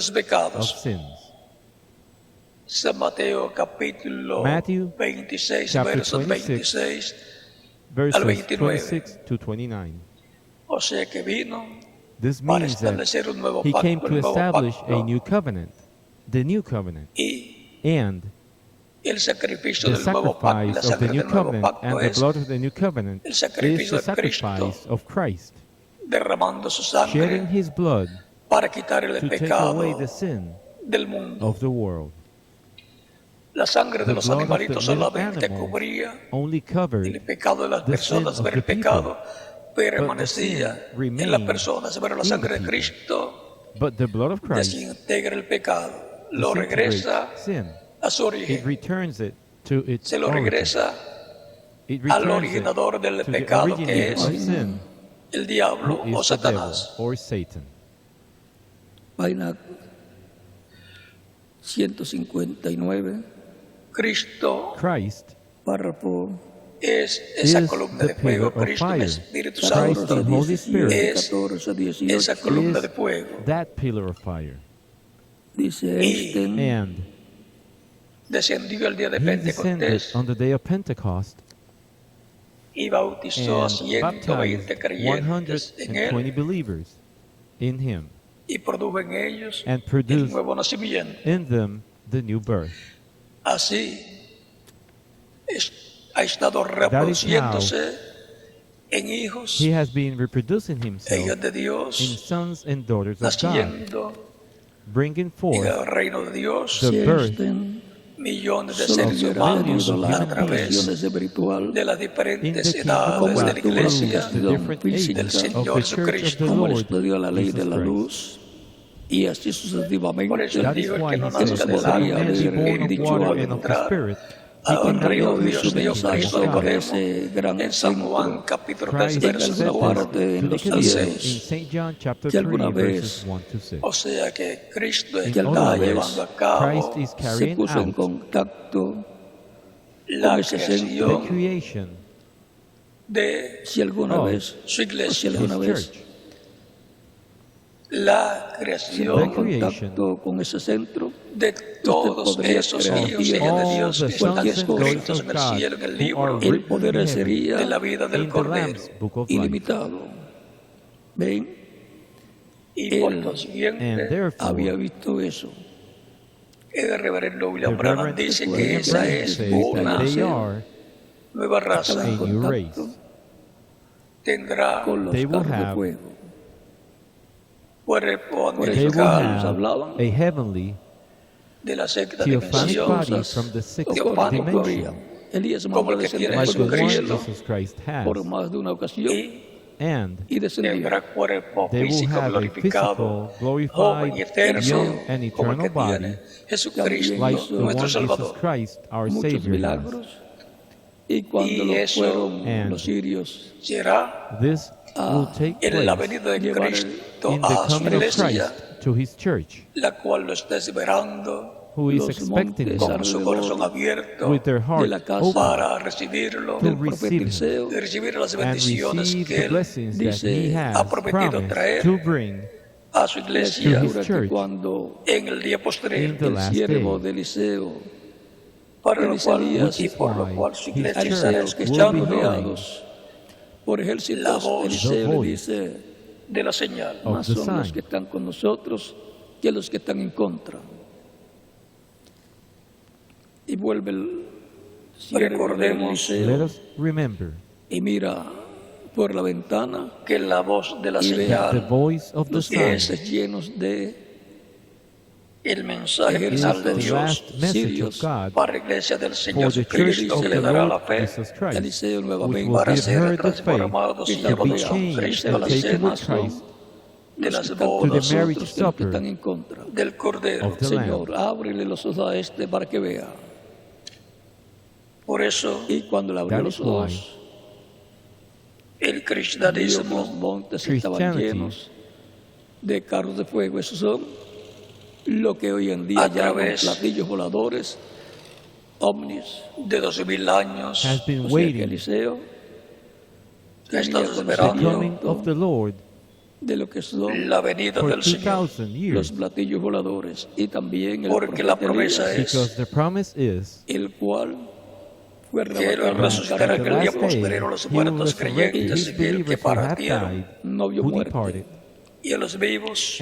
los of pecados. sins. San Mateo capítulo Matthew 26, chapter versos 26, 26 al verses 29. 26 to 29. O sea que vino This para means that establecer un nuevo he came pacto, to el nuevo establish pacto, a new covenant, the new covenant, and el sacrificio the del nuevo pacto, y la sacrifice of the sangre new del nuevo covenant pacto and the es blood of the new covenant el is sacrificio the de Cristo sacrifice of Christ, derramando su shedding sangre his blood para quitar el to take pecado away the sin del mundo. of the world. La sangre de The los blood of the animalitos little solamente animals cubría only covered el pecado de las the sin personas, of pero the el pecado people, permanecía sin en las remained personas, pero la in the sangre de people. Cristo But the blood of Christ desintegra el pecado, lo disintegrates regresa sin. a su It origen, returns it to its se lo origin. regresa It al returns it originador del to the pecado, que originator es of sin, el diablo who o is the devil Satanás. or Satan. Página 159, Cristo Christ párrafo es esa is columna de the fuego, pillar of Cristo el fire. Espíritu Christ, Santo the Holy Spirit, es 14, 18, esa columna is de fuego. that pillar of fire. dice este, And Descendió el día de he descended Pentecostés on the day of Pentecost y bautizó a and 120 baptized creyentes en él 120 believers in him y produjo en ellos and el produced nuevo nacimiento. in them the new birth. Así ha estado That is how reproduciéndose en hijos, he has been reproducing himself hijas de in Dios, sons and daughters of God, naciendo bringing en forth el reino de Dios the birth millones de solo seres verán humanos la a través expresión espiritual de las in the diferentes kingdom edades of de God la through iglesia the different del ages of Señor the church of the Jesucristo. como Lord les dio la ley de Jesus la Christ. luz y así sucesivamente. Por eso That is digo el why que no he nazca says, del "Let a agua man del be born of Espíritu water puede and of the entrar Spirit." al reino de Dios Dios. Dios está Cristo sobre Nicodemo ese gran en San Juan centro capítulo Christ 3 said versos alguna this 1 parte en to los Nicodemus al in 6. St. John chapter que 3 alguna verses vez 1 to 6. O sea que Cristo In está other words, llevando a cabo Christ is se carrying puso en out contacto la con ese the creación creation de si alguna of vez su o si iglesia, alguna his vez church. la se creación en contacto con ese centro, de todos podría esos creer hijos y que hijas de all Dios the que están sons and daughters escritos of en el God cielo, en el who libro are el written poder in sería de la vida del in the Cordero. Lamb's book of life. ilimitado. ¿Ven? Y por Él consiguiente, And therefore, había visto eso. el reverendo the William Branham Reverend dice que William esa Branham es says una that they are nueva raza, a new race. tendrá Con los They will carros de have fuego. cuerpo Por They eso will angelical have hablaban a heavenly de la sexta theophanic body dimensión, from the sixth teofánico, dimension, Elías como mandó el que tiene descender like the one Jesucristo, Jesus Christ has, por más de una ocasión and y descendió. tendrá cuerpo they will físico have a glorificado, physical, glorified, joven y eterno, young and como el que eternal body, tiene Jesucristo, like the one nuestro Jesus Salvador. Christ, our Muchos Savior, has. milagros. Y cuando Y lo eso fueron And los sirios Será This will take en la place venida de llevar el- Cristo in the a su coming of iglesia, Christ to his church, la cual lo está esperando who is los expecting montes con su corazón abierto with their de heart la casa open para recibirlo, to del profeta receive him Eliseo, de recibir las and bendiciones receive que the él blessings that dice, he has ha prometido promised traer to bring a su le iglesia to his asegura que church cuando en el día in postrero, the el last siervo day, de Eliseo, para lo cual Elías, y por lo cual su his iglesia church será que will están be rodeados por la ejércitos, voz, Eliseo the le voice dice, de la señal. of más the son los sign. que están con nosotros que los que están en contra. Y vuelve el siervo de Recordemos Let Eliseo us remember y mira por la ventana que la voz de la y ve the señal, voice of the los sign peces llenos de el mensaje is final de the Dios last message of sirios God para la iglesia del Señor for the church Jesucristo, of que the le dará la Lord fe Jesus Christ, Eliseo which nuevamente will para give ser her the faith transformados y to to be llevados con changed Cristo a and la taken cena with Christ de los las que están con to the bodas marriage nosotros que los que supper están en contra. del Cordero. of the Lamb. Señor, ábrele los ojos a este para que vea. Por eso Y cuando le abrió That los is why ojos, el vio que los cristianismo montes estaban Christianity llenos de carros de fuego. Esos son lo que hoy en día A llaman través platillos voladores, ovnis. de 2000 años has been O sea que waiting Eliseo que ha tenía estado the esperando coming of the Lord de lo que son la venida for del Señor, 2,000 los years, platillos voladores y también el porque la profeta promesa Elías, es because the promise is el cual que Él resucitará aquel día postrero a los muertos creyentes en Él que partieron, no vio muerte. y a los vivos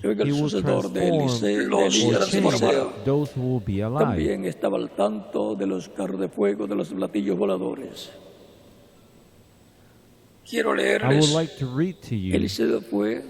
Luego el sucesor de Eliseo los transformará. también estaba al tanto de los carros de fuego, de los platillos voladores. Quiero I would leerles like to read to you Eliseo fue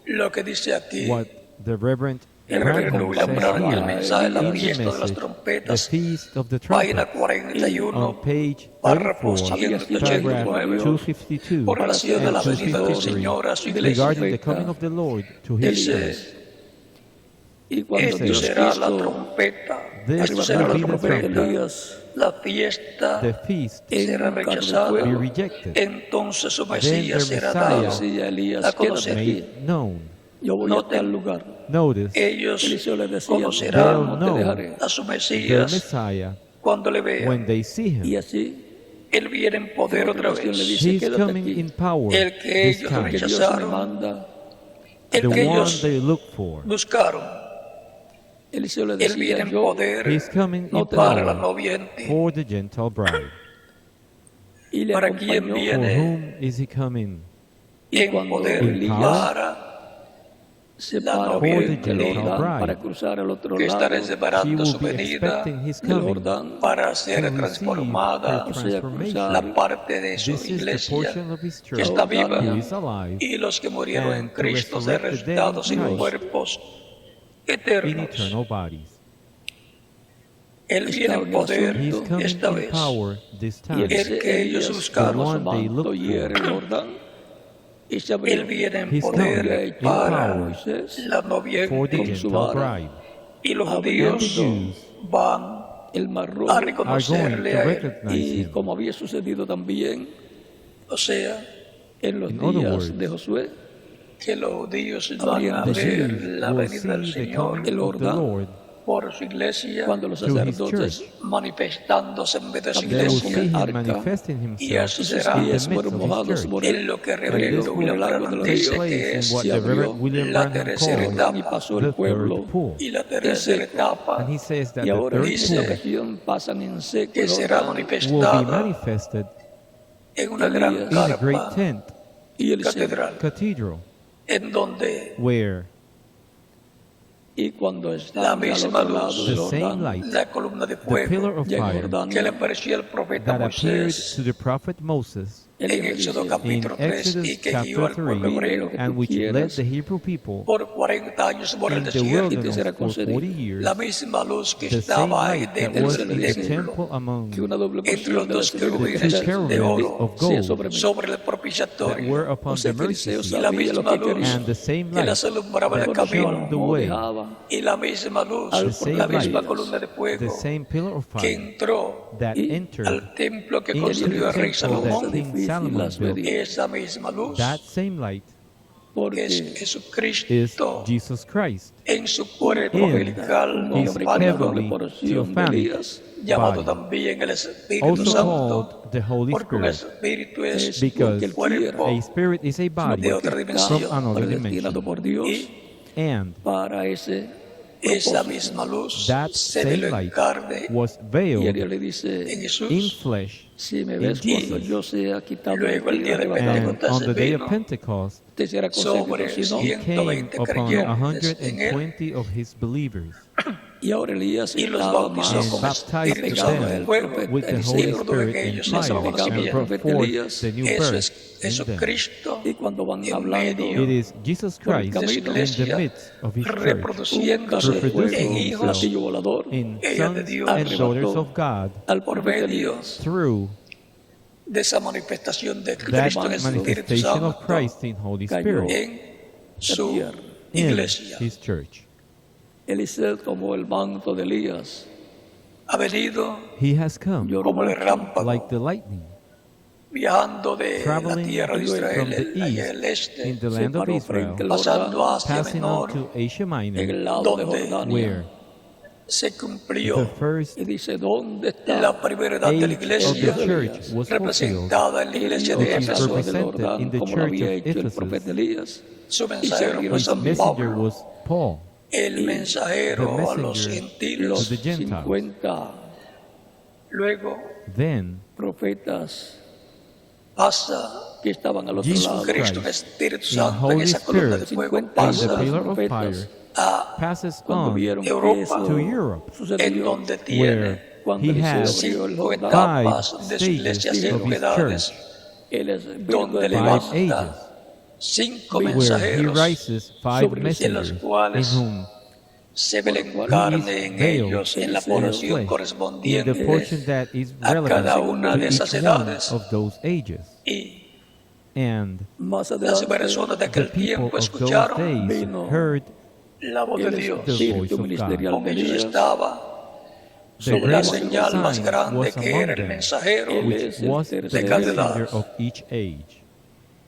lo que dice aquí what the Reverend el reverendo William Branham, el says mensaje de here la in the fiesta de las message, the trompetas, Feast of the página Trumpet, 41, on page párrafo 34, paragraph 189, 252 por relación de and la venida del 253, Señor a su iglesia. regarding the coming of the Lord to His Dice, church. y cuando esto Dios será la quiso trompeta, This esto será la will be the trompeta, trumpet. la fiesta The feast será be rechazada, rejected. entonces su Then Mesías the será Messiah dado decía a Elías, a quédate conocer. aquí, made known. yo voy a tal lugar. Notice, Ellos Eliseo le decía, conocerán they'll no te know dejaré. a su the Mesías Messiah cuando le vean. when they see Y Him. así, Él viene en poder otra vez. le dice, He's quédate coming aquí. in power El que this ellos time, Que Dios me rechazaron, manda. the el que one ellos they look for. buscaron. Eliseo le Él viene decía, en yo poder He's coming no in te para la power novia en ti. for the Gentile bride. y le ¿Para quién acompañó. viene? For whom is He coming? En cuando poder Elías para se la para novia por en el ti, Jordán para cruzar al otro que lado estará She separando will su be venida expecting His del coming Jordán. para ser to receive transformada her sea, transformation. la parte de su This is the iglesia portion of His que church está viva who is alive y los que murieron en and to Cristo ser resurrect the dead resucitados in en Christ cuerpos in eternos. eternal bodies. Él viene en poder He's coming esta in vez. power this Y time. El que ellos The buscaron, one they look manto hiere el for. Jordán y se abrió. Él viene en He's poder coming in para power la novia for the en ti. Gentile bride. Y los And the judíos Jews van el mar a rojo are going reconocerle to a él. recognize y Him. como había sucedido también O sea, en los In other días words, de Josué, que los judíos van habrían a The de ver Jews la will venida del see the Señor coming of the Lord por su iglesia, cuando los to His sacerdotes church. manifestándose en vez de su They will see iglesia. Him arca, manifesting y así Himself será in the pies midst fueron of His mojados church. por en lo que And reverendo this William will Branham take dice place que in es what se the abrió Reverend William la Branham tercera calls etapa. y pasó the el pueblo third pool. y la tercera etapa And he says that y the ahora third en esta pool ocasión pasan en seco que el será Jordán, will be manifestada manifested en una gran in a great carpa tent, y el catedral, cathedral, en donde where y cuando la están al misma otro lado luz, del the same Jordán, light, la columna de the pillar fuego of llega fire Jordán, que le apareció al profeta that appeared Moisés to the prophet Moses él en le Éxodo dice, capítulo in 3 y Exodus que guió al chapter pueblo 3, hebreo and which led quieras the Hebrew people por 40 años por el in the desierto. wilderness será for concedido. 40 years, La misma luz que the same estaba ahí light that dentro was del in the templo, temple among que una doble entre los porción de dos la querubines the two de cherubims oro of sea gold sobre mí. sobre el that propiciatorio, were upon sea, the mercy Eliseo seat, y la sabía lo misma que quería. luz and the same que light las alumbraba el that camino, shone the way, dejaba y la misma luz, the same la misma light, columna de the fuego same pillar of que fire entró that y entered al templo que into construyó el the rey temple Salomón. that King Solomon built. Esa misma luz That same light porque es is Jesucristo Jesus Christ en su cuerpo in angelical un His hombre hispánico, heavenly porción de theophanic Elías, llamado body, también el Espíritu also Santo, called the Holy porque un Spirit, espíritu es because el cuerpo a spirit is a body de otra dimensión. from another predestinado dimension, por Dios y and para ese esa propósito. misma luz that se same veló en light carne was Y veiled Dios le dice, en Jesús. in flesh si me in ves cuando Jesus. yo sea quitado de Luego el ti, día de arrebatado, And Pentecostés on the day vino of Pentecost, te será concedido, sobre si no, He came 120 upon creyentes en él 120 of His believers y ahora Elías y los estaba bautizó más and con baptized Espíritu them Santo del fuego with the Eliseo Holy y produjo en Spirit and ellos esa fire, and conocimiento. brought forth the new Eso birth es in them. Jesucristo y cuando van en hablando medio It is Jesus Christ de su in the iglesia, midst of His church, reproduciéndose reproducing en Himself hijos platillo volador in Ellos de sons Dios and arrebató daughters of God al por profeta medio Elías. through de esa manifestación de that Cristo en el Espíritu manifestation of Santo Christ in Holy cayó Spirit en su tierra. in iglesia. His church. Eliseo tomó el manto de Elías, Ha venido He has come lloró como el mucho, relámpago, like the lightning, viajando de la traveling tierra de from Israel the allá east al in este, the land of paró Israel, frente al pasando Jordán, a Asia passing on Menor, to Asia en el Minor, lado de donde Jordania, where se the cumplió first y dice, ¿dónde está la primera edad de la age of the iglesia, church was fulfilled, representada en la iglesia de which is Éfeso? represented in the como lo church había of hecho el Ephesus? profeta Elías? Su Y se mensajero abrieron fue His San messenger Pablo, was Paul, el mensajero the a los messenger gentiles. to the Gentiles. 50 Luego Then profetas pasa que estaban al otro lado. Jesucristo, el Espíritu in Santo, en Holy esa columna de Spirit, fuego, in the pasa pillar of fire, a passes Cuando on vieron que Europa, eso to Europe, en sucedió, donde where tiene cuando he Eliseo has abrió el 5 Jordán, etapas de su stages iglesia, of 5 his edades, el Espíritu donde de five Dios ages, levanta 5 where he mensajeros rises five sobre en messengers, los cuales in whom se ve el he is encarne en veiled ellos en la in porción flesh, in the correspondiente portion that is a cada relevant una to de each esas one edades. of those ages. Y And más las adelante personas de the aquel people tiempo of those escucharon days vino heard la voz de el Dios. the voice espíritu of God. ministerial Con de ellos Elías. estaba The sobre la greatest señal más sign grande was que among era el them, mensajero Él which es el was the tercer cada messenger edad, of each age.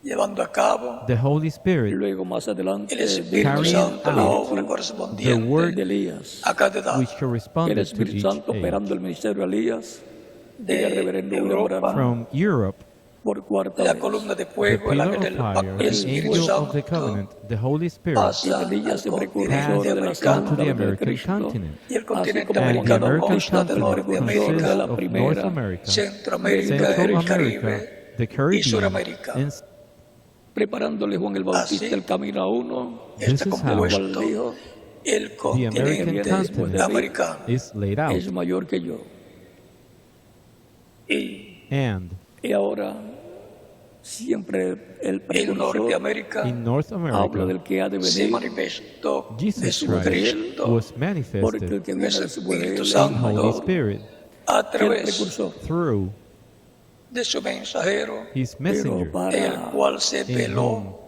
llevando a cabo The Holy Spirit Luego más adelante el Espíritu carrying Santo la out obra the correspondiente word de Elías. a cada edad. which El corresponded to Espíritu each Santo age. operando el ministerio de Elías de De reverendo William Europa, Branham From Europe, por cuarta la vez. columna de the fuego, el pillar ángel of del fire, pacto, el the Espíritu angel of the Santo, covenant, the Holy Spirit, pasa Y Elías al se continente precursor de la passed americano. onto the santa American Cristo, continent. Y el así continente como And the americano American consta de continent Norteamérica, consists la of North primera, America, Centroamérica, Central el America, Caribe the y Caribbean, Suramérica. and preparándole Juan el Bautista Así, el camino a uno, this Está is how compuesto dijo, el the American continente continent americano. is laid out. es mayor que yo. And Y ahora siempre el En precursor Norteamérica in North habla America, del que ha de se venir manifestó Jesus Jesucristo Christ was porque el manifested que viene después de él Espíritu es in Santo. Holy Spirit a el través precursor, through de su mensajero, his pero messenger, el para cual se in whom veló,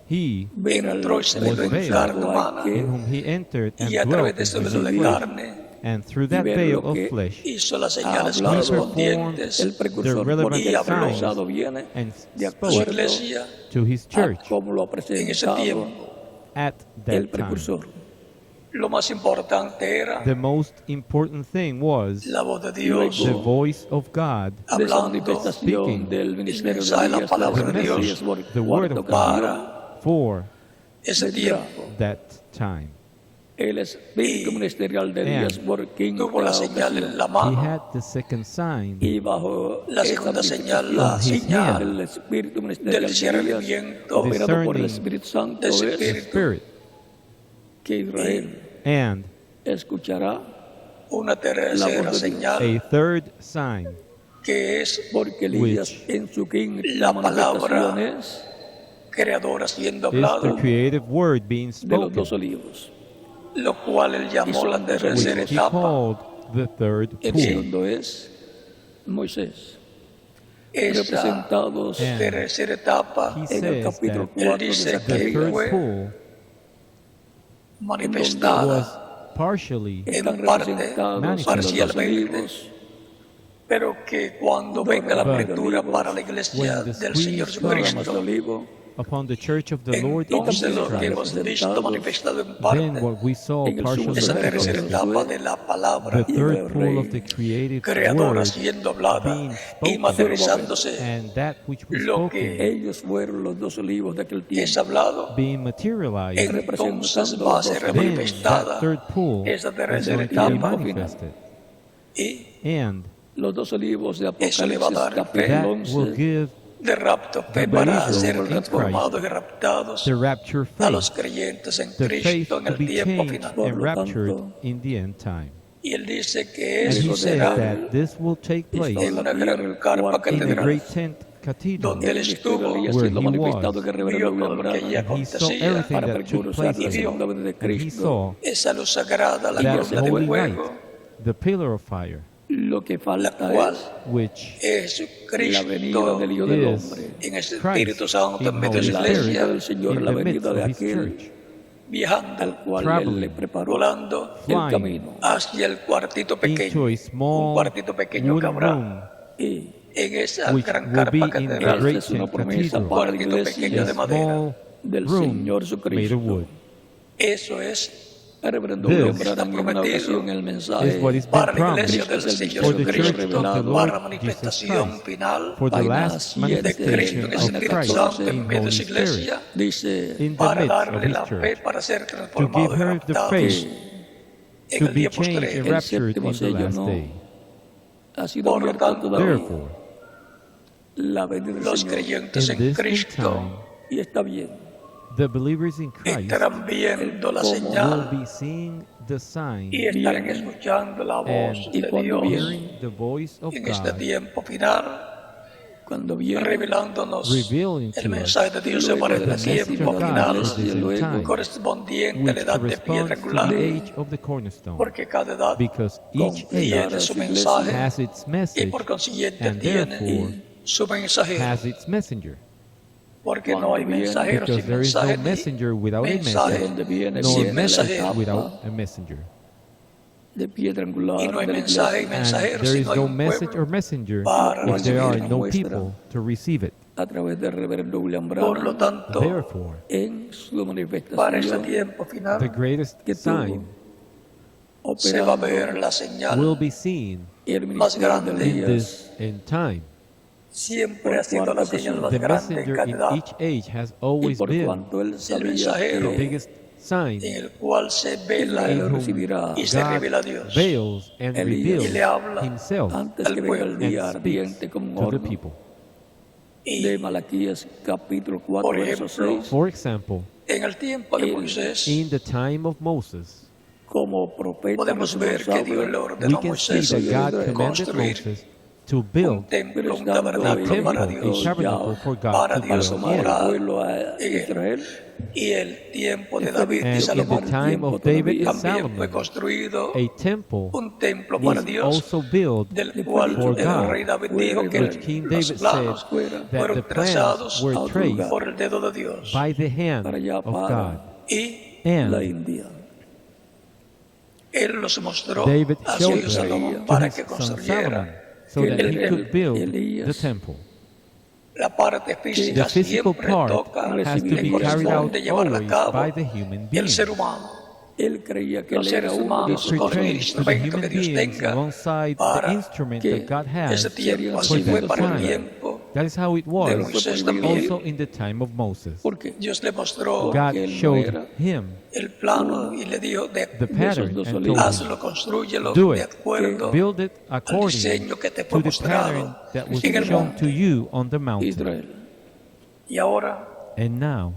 he ver al entró y se was veló en veiled, carne hay humana, que in whom he entered and y a dwelt través de in ese velo de human flesh, carne and through that ver veil lo of que flesh, hizo las ha señales hablado correspondientes el precursor, the relevant porque el signs pasado viene and de spoke su acuerdo iglesia to his a church cómo lo ha en ese presentado tiempo. at el that time. precursor. Lo más importante era The most important thing was la voz de Dios the voice of God, De esa hablando manifestación speaking del ministerio mensaje de de la Elías, palabra the de Dios message, the word of God para for ese tiempo. that time. el espíritu ministerial de Elías por quinta Tuvo la señal en la He mano, had the second sign y bajo la esa segunda señal, manifestación, la his señal el espíritu ministerial del de Elías, discernimiento operado por el discerning Espíritu Santo, del es the Espíritu, Spirit, que Israel and escuchará una La tercera voz de señal a third sign, que es porque Elías which en su quinta la palabra manifestación es creadora siendo is the hablado, creative word being de los dos spoken, olivos. lo cual él llamó la tercera which he etapa. called the third El pool. segundo es Moisés, Esa representados And tercera etapa he en el says capítulo that 4 de dice the que Zacarías. third fue pool manifestada was partially Están en parte, representados en los dos parcialmente, olivos, pero que cuando venga la But apertura para la iglesia when the del screen Señor is ramas de Jesucristo, olivo, upon the church of the Lord entonces Jesus lo que Christ, hemos visto manifestado en then parte, what we saw en el sumo partially esa tercera manifested, etapa de la palabra the third pool of the creative creadora word siendo hablada being y spoken, materializándose, and that which was lo que spoken ellos fueron los dos olivos de aquel es tiempo, hablado, being materialized, entonces va a ser then manifestada that third pool esa is tercera going to be etapa manifested. y And los dos olivos de eso le va a Apocalipsis dar capítulo that will 11, give de rapto the para believer ser in transformados y Christ raptados the rapture a los faith, creyentes en the faith Cristo en to el be tiempo changed final. Por and lo raptured tanto, in the end time. Y él dice que And eso he says será that this will take place en una gran carpa in a catedral great tent cathedral donde él estuvo, Elías where siendo he manifestado was, que el reverendo vio todo William lo que allí Branham and he saw acontecía, everything para that took precursar place la there, segunda venida de and he Cristo, saw esa luz sagrada, la that columna de holy fuego, light, the pillar of fire, lo que la falta cual es which la venida Jesucristo del Hijo del is Hombre, en el Christ Espíritu Santo en in medio de Holy la la Spirit iglesia, venida del Señor, in la the midst venida de of his aquel church, viajando, al cual él traveling, le preparó volando el flying camino. hacia el cuartito pequeño, into a un small cuartito pequeño que wooden habrá room Y en esa which gran will be carpa in the catedral, great esa es una tent promesa cathedral, para la cuartito pequeño iglesia de a madera. small del room Señor made Jesucristo. of wood. Eso es El reverendo This William Branham en una prometido ocasión el mensaje is what is being para la promised iglesia del Cristo es el Señor for the church Jesucristo, of the para Lord la Jesus manifestación Christ, final for the Página last 7 de Cristo manifestation en el of Espíritu Christ Santo en in medio de Holy su Spirit, iglesia, dice in the para midst of darle his la fe church, para ser to transformado give y her the raptado faith en to el be día changed and postrero. raptured séptimo in the sello last no day. ha sido Por lo abierto tanto, todavía Therefore, la venida del los Señor. creyentes in en this Cristo time, Y está bien. the believers in Christ estarán viendo la will señal be seeing the sign y estarán escuchando la voz and de Dios hearing the voice of en este God tiempo final, Cuando viene revelándonos revealing el to mensaje de us Dios the para este message tiempo of God final, for this end time, correspondiente a which la edad de piedra corresponds to the angular, age of the cornerstone, porque cada edad because each tiene age su mensaje has its y message por consiguiente and tiene therefore su mensajero, has its messenger. porque no hay mensajero Because sin there is no mensaje, messenger without a mensaje message, nor sin message mensajero. without a messenger. de piedra angular Y no hay de la mensaje y iglesia, And mensajero there si is no hay no un message pueblo or messenger para if there are recibirlo. no people to receive it. a través del reverendo William Por lo Branham tanto, Therefore, en su para este manifestación tiempo the final greatest que sign se va a operando ver la will señal be seen el más ministerio de grande. in Elías, this end time. siempre ha sido la señal más The grande en messenger cada in edad, each age has y always por been cuanto él el sabía mensajero the que biggest sign en el cual se vela Israel in lo whom recibirá y se revela a God Dios veils and Elías y le habla reveals himself antes al que venga el pueblo día and ardiente speaks como un to the horno people. de y Malaquías capítulo 4 Por verso ejemplo, 6 For example, en el tiempo de Moisés in the time of Moses, como profeta podemos ver que Dios le we ordenó a can see Moisés that God commanded construir Moses to un build templo, un a tabernáculo para temple, a Dios, tabernacle for God para to Dios dwell tomar in. el morar pueblo a en él. Israel Y el tiempo de Este David y And in the Salomón time of David and también fue Solomon, construido a temple un templo para was Dios, also built del cual for el God, rey David dijo que which King los David planos said that the fueron plans trazados were traced por el dedo de Dios. by the hand para allá of para God. Y la And India. él los mostró David a su showed hijo them Salomón to para his que son construyera Solomon so que that he el could build Elías the temple. la parte The física physical siempre part toca has to le be carried out corresponde llevarla a always cabo by the human el being. ser humano. Él creía que Los él era seres uno de humanos esos con el Pertains to the instrumento que human Dios beings tenga alongside the para instrument que that God has ese tiempo. for Así fue this para el time. tiempo That is how it de was Moisés también. also in the time of Moses. porque Dios le mostró God él no showed era him el plano y le dijo, the de esos pattern dos and olivos. told hazlo, construyelo Do de it. acuerdo build it al according diseño que te to fue the pattern mostrado that was en el shown monte. to you on the mountain. Israel. Y ahora And now,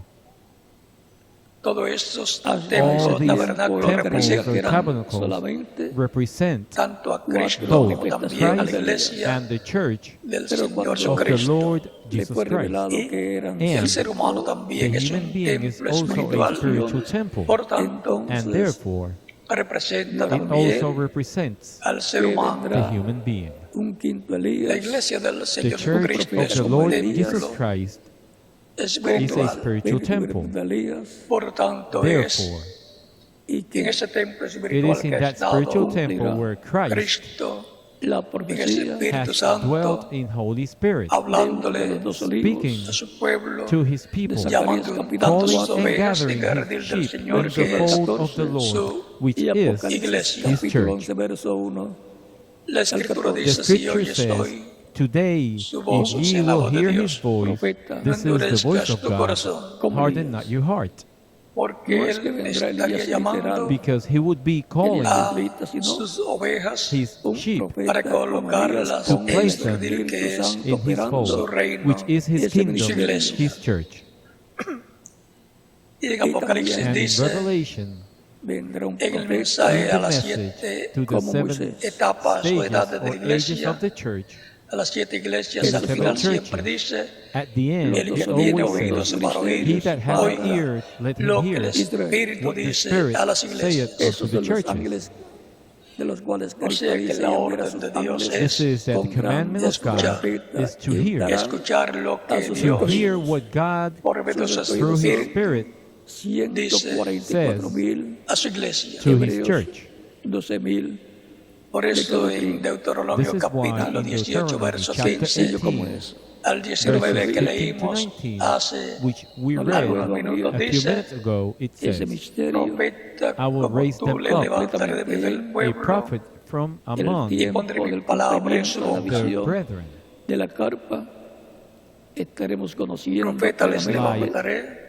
todos estos all templos, these tabernáculos temples or representan tabernacles solamente represent tanto a Cristo both como también a la Christ iglesia and the church del Pero Señor cuando of the Jesucristo. Lord le Jesus fue revelado Christ. que eran And El ser humano The también es human un being is templo also a espiritual. spiritual temple. Por tanto, And therefore, representa it also también represents al ser humano. the human being. un quinto La Elías iglesia del The Señor church Jesucristo of es the un Lord templo Jesus Christ is a espiritual. spiritual temple. de Elías Por tanto, Therefore, y en que ese templo it espiritual is in que ha that estado spiritual temple where Christ Cristo la en ese profecía Espíritu has Santo dwelt in Holy Spirit, hablándole de los speaking olivos a su pueblo, to his people, llamando tanto calling sus and ovejas en gathering el redil his del sheep Señor in the que es fold of the Lord, su which y is Apocalipsis iglesia. his capítulo church. 11 verso 1 La Escritura The dice, si scripture oyes says, hoy today, su voz, if ye sea la will voz de hear Dios, his voice, profeta, this no is the voice endurezcas of tu God, corazón, como harden Elías. not your heart, porque No es que Él vendrá estaría Elías llamando literal, because he would be calling a israelita, sino sus ovejas his un sheep para profeta como colocarlas Elías to con en place este them redil que es Santo in his operando su fold, reino. which is his Ese kingdom, ministerio. his church. Y en Apocalipsis And in dice, Revelation, vendrá un en el profeta mensaje in a the las message 7 to the como seven Moisés. etapas o stages edades de or la ages iglesia, of the church, a las 7 iglesias the al seven final churches. siempre dice, at the end, el it que tiene always oídos says, para he oír, that hath oiga ear, let him lo que hear el Espíritu what the dice Spirit a las iglesias. saith unto esos the son los churches. ángeles de los cuales O Cristo sea que dice la y enviará orden sus de Dios ángeles This is that the con commandment grandes of God trompetas is to y hear, darán escuchar lo que a sus to Dios hear what God por medio de su through his Espíritu Spirit 144,000 a su iglesia. to his hebreos, church. 12,000 Por eso en Deuteronomio This is why capítulo in 18 Deuteronomy verso chapter 15 18, al 19 verses que 15 to leímos 19, hace which we read algunos minutos, a few dice, minutes ago, it ese says, misterio profeta I will como raise tú them le up levantaré de del a pueblo prophet from el among y tiempo pondré mi del palabra en su cumplimiento de la their visión brethren. de la carpa estaremos conociendo profeta les claramente levantaré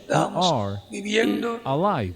who are viviendo alive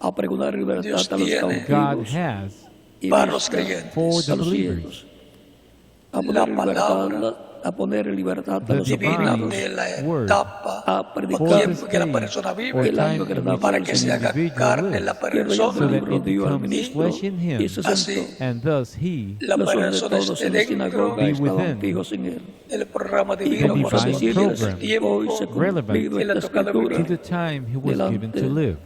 a pregonar libertad Dios a los tiene God cautivos has y para los vista creyentes for the a los believers ciegos, a poner en libertad a the los divina oprimidos, de la word etapa a o predicar tiempo que la persona or vive el año time in agradable which para al que se Señor. haga individual carne la lives, Y el so persona that libro it dio al becomes ministro flesh in him, y se sentó. así and thus he, la Los hombres persona todos esté en la dentro sinagoga Be estaban within fijos en él. del programa Y divino como para divine decirles el program, tiempo hoy se ha relevant cumplido que le ha esta tocado escritura to the time he was given to delante live,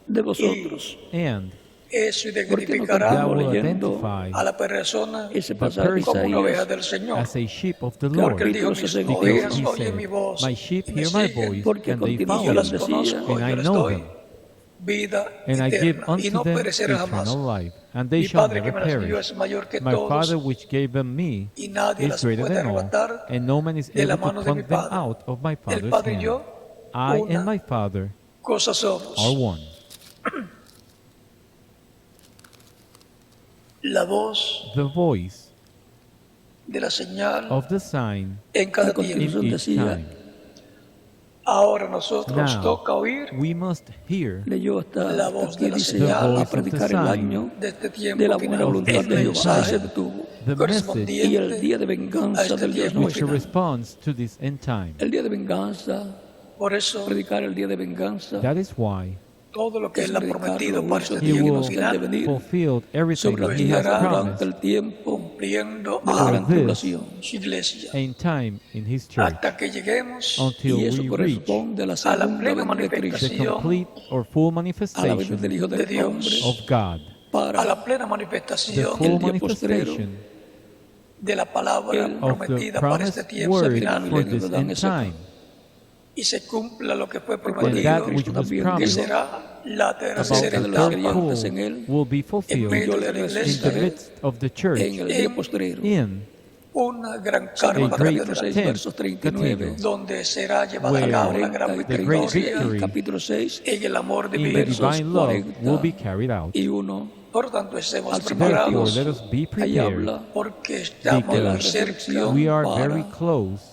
de vosotros. and eso Porque no identificará that estamos will leyendo identify a la persona ese the pasaje de como una oveja Isaías, del Señor, as a sheep of the Claro, Lord. porque él dijo, capítulo mis 62, ovejas Because he oyen mi said, voz my sheep y me hear my siguen, voice, porque and they y yo follow las me, conozco, and yo I les know doy them, vida and I give eterna y unto no them perecerán jamás. eternal life, and they Mi shall Padre que never me las dio perish. es mayor que My todos Father which gave them me y nadie is las greater puede than all, arrebatar and no man is de la able to mano de mi pluck them Padre. out of my El Father's Padre y hand. yo, I una and my Father cosa somos. are one. La voz The voice de la señal of the sign en cada A continuación tiempo. in each decía, time. Ahora nosotros nos Now, toca oír we must hear leyó hasta la voz aquí, de la dice the ya, voice a of the predicar el sign año de este tiempo de la buena final. voluntad El de Dios se mensaje detuvo. the message correspondiente Y el día de a venganza este del Dios tiempo no which final. responds to this end time. El día de venganza, Por eso, predicar el día de venganza, That is why todo lo que es Él ha predicar prometido los para este juicios he tiempo will divinos que han de final, venir fulfill everything sobre la that he has tierra promised durante el tiempo cumpliendo de la a gran this tribulación. su iglesia, in time in his church hasta que lleguemos until Y eso we reach corresponde a la a la segunda plena venida de the Cristo, complete or full a la venida manifestation del Hijo de del Dios. Hombre, of God, a para la plena the manifestación full día postrero manifestation de la palabra of the prometida para este promised tiempo word final for this end time, y se cumpla lo que fue and prometido, that which was que promised será la about tercera the etapa third pull will be en fulfilled medio de la in the iglesia, midst of the church en el día postrero. in una gran a carga great capítulo 6, tent versos 39, cathedral donde será llevada a where cabo la gran the great victoria victory capítulo 6, en el amor in the divino. divine love will be carried out. y 1, Por tanto, estemos Al Therefore, preparados let us be ahí prepared, habla porque estamos muy because cerca we are para very close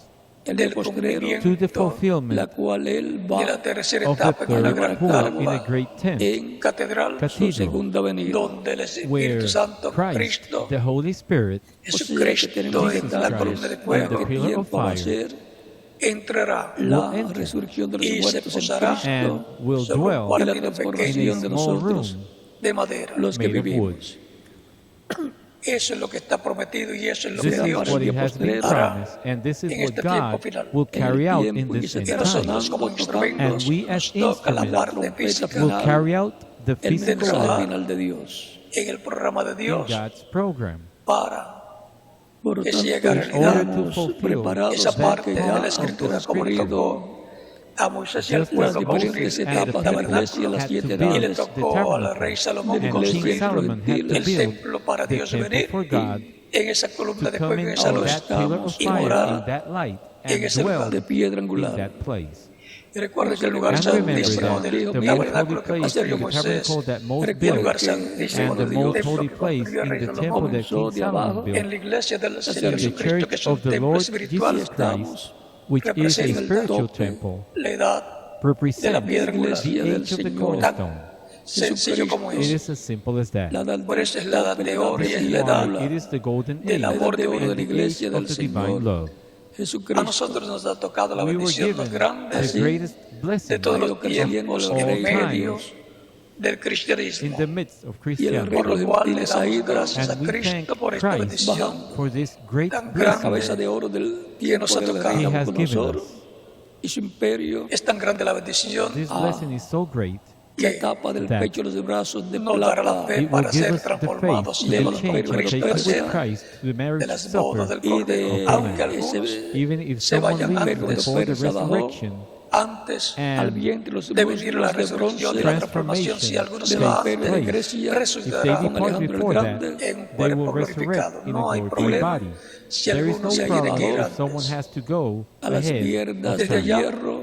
el día del postrero, to the cumplimiento la fulfillment cual él va de la tercera of the etapa en la third gran pull in a carga great tent, en catedral, su cathedral, segunda venida. donde el where Espíritu Santo, Christ, Cristo, the Holy Spirit, Jesucristo tenemos que en estar la columna de and the fuego pillar of tiempo va a fire ser entrará la enter resurrección de los y se muertos en posará and Cristo will sobre un dwell y la cuartito in a transformación de small nosotros, room de madera. los que made of wood. vivimos. Eso es lo que está prometido y eso es lo This que is Dios what it has been hará promised, and this is en what este tiempo God final. will carry out in tiempo y this se end Y estará time. nosotros como sonando, instrumentos And we as nos toca la instruments parte física will final, carry out the el physical mensaje work final de Dios. en el programa de in Dios God's program. para Por lo que tanto, se haga in order realidad to estamos fulfill preparados esa porque parte de ya la Escritura como le tocó a Moisés y al Just as pueblo diferentes construir el etapas de la iglesia, tabernáculo las had to 7 build y le edades the tocó al rey tabernacle, Salomón de la and King iglesia construir Solomon had to el gentiles, build templo para the Dios temple venir for God en esa columna to de come fuego, in en esa on luz that pillar of y fire, in morar that light, en and ese dwell lugar. de piedra in angular. that place. Y recuerda que el lugar And remember santísimo that del the most holy tabernáculo que place construyó in the Moisés, tabernacle that Moses el built, lugar santísimo and the del most templo holy que place construyó el in rey the temple Salomón, that King Solomon en built, la iglesia del Señor in the Jesucristo, que es church un of the templo Lord espiritual, Jesus Christ, which is a representa el spiritual tope, temple, la edad represents piedra angular. the age of the cornerstone. sencillo como It es. is as simple as that. La edad Por eso es la edad de oro y This es is la edad why it is the golden del age amor divino de and la the iglesia age del of the divine Señor love. A Jesucristo. nosotros nos ha tocado la We were bendición más given grande the greatest de blessing todos los que saliendo tiempos de los en medio times del in cristianismo, the midst of Y el por Christianity. lo cual le gentiles ha damos ido, gracias a And we Cristo thank por esta Christ bendición for this great tan La grande cabeza de oro del que nos tiempo ha del tocado. rey He has given Nabucodonosor us. y su imperio, Es tan grande la bendición This blessing is so great la etapa del that pecho, los brazos de nos dará la plata fe it will para give ser us the transformados faith y to con change and Cristo take with sea Christ to the de marriage las bodas supper del y de Cordero, aunque ese algunos even if se someone vayan leaves antes before the fuerza bajó, resurrection antes al and vientre los de venir la músculos de resurrección y bronce la transformación. Si alguno se del va imperio de antes, Grecia, if they resucitará con depart Alejandro el before that, Grande, en un they cuerpo will resurrect glorificado. in No a hay glorified problema. body. Si There is alguno no se quiere problem ir if someone antes has to go a las ahead piernas of de time hierro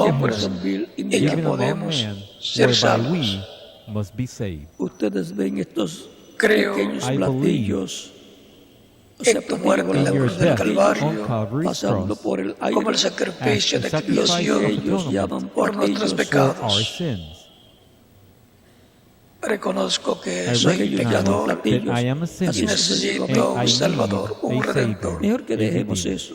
hombres y que even among podemos men, ser whereby salvos. we must be saved. Ustedes ven estos Creo pequeños I platillos, o en sea, tu platillos muerte en la in your cruz del death Calvario on Calvary's pasando cross por el aire, como el sacrificio de as a sacrifice expiación of ellos llaman atonement por nuestros platillos. for our pecados. sins. Reconozco I que soy recognize pecador that I am a y sinner necesito and I un Salvador, need un a Redentor. Savior, Mejor que a dejemos Redeemer. eso.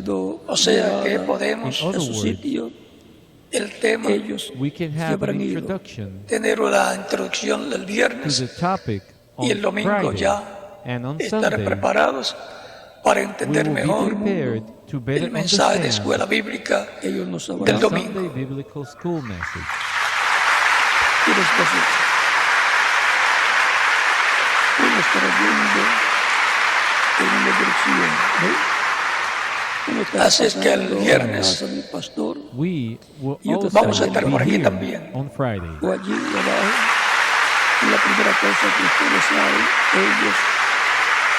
sido O sea que llevada podemos, In other a su words, sitio El tema ellos we can have an habrán ido introduction tener una introducción el to viernes the topic y el on domingo Friday, ya and on estar Sunday preparados para we entender will be mejor prepared to better el mensaje de understand escuela bíblica ellos nos the sabrán. del domingo. Sunday Biblical School message. Y después uno estará viendo en una dirección, ¿no? Uno estará Así es que el pasando viernes a casa del pastor, We will Y otros vamos a also estar be por aquí here también. on Friday. o allí abajo. Y la primera cosa que ustedes saben, ellos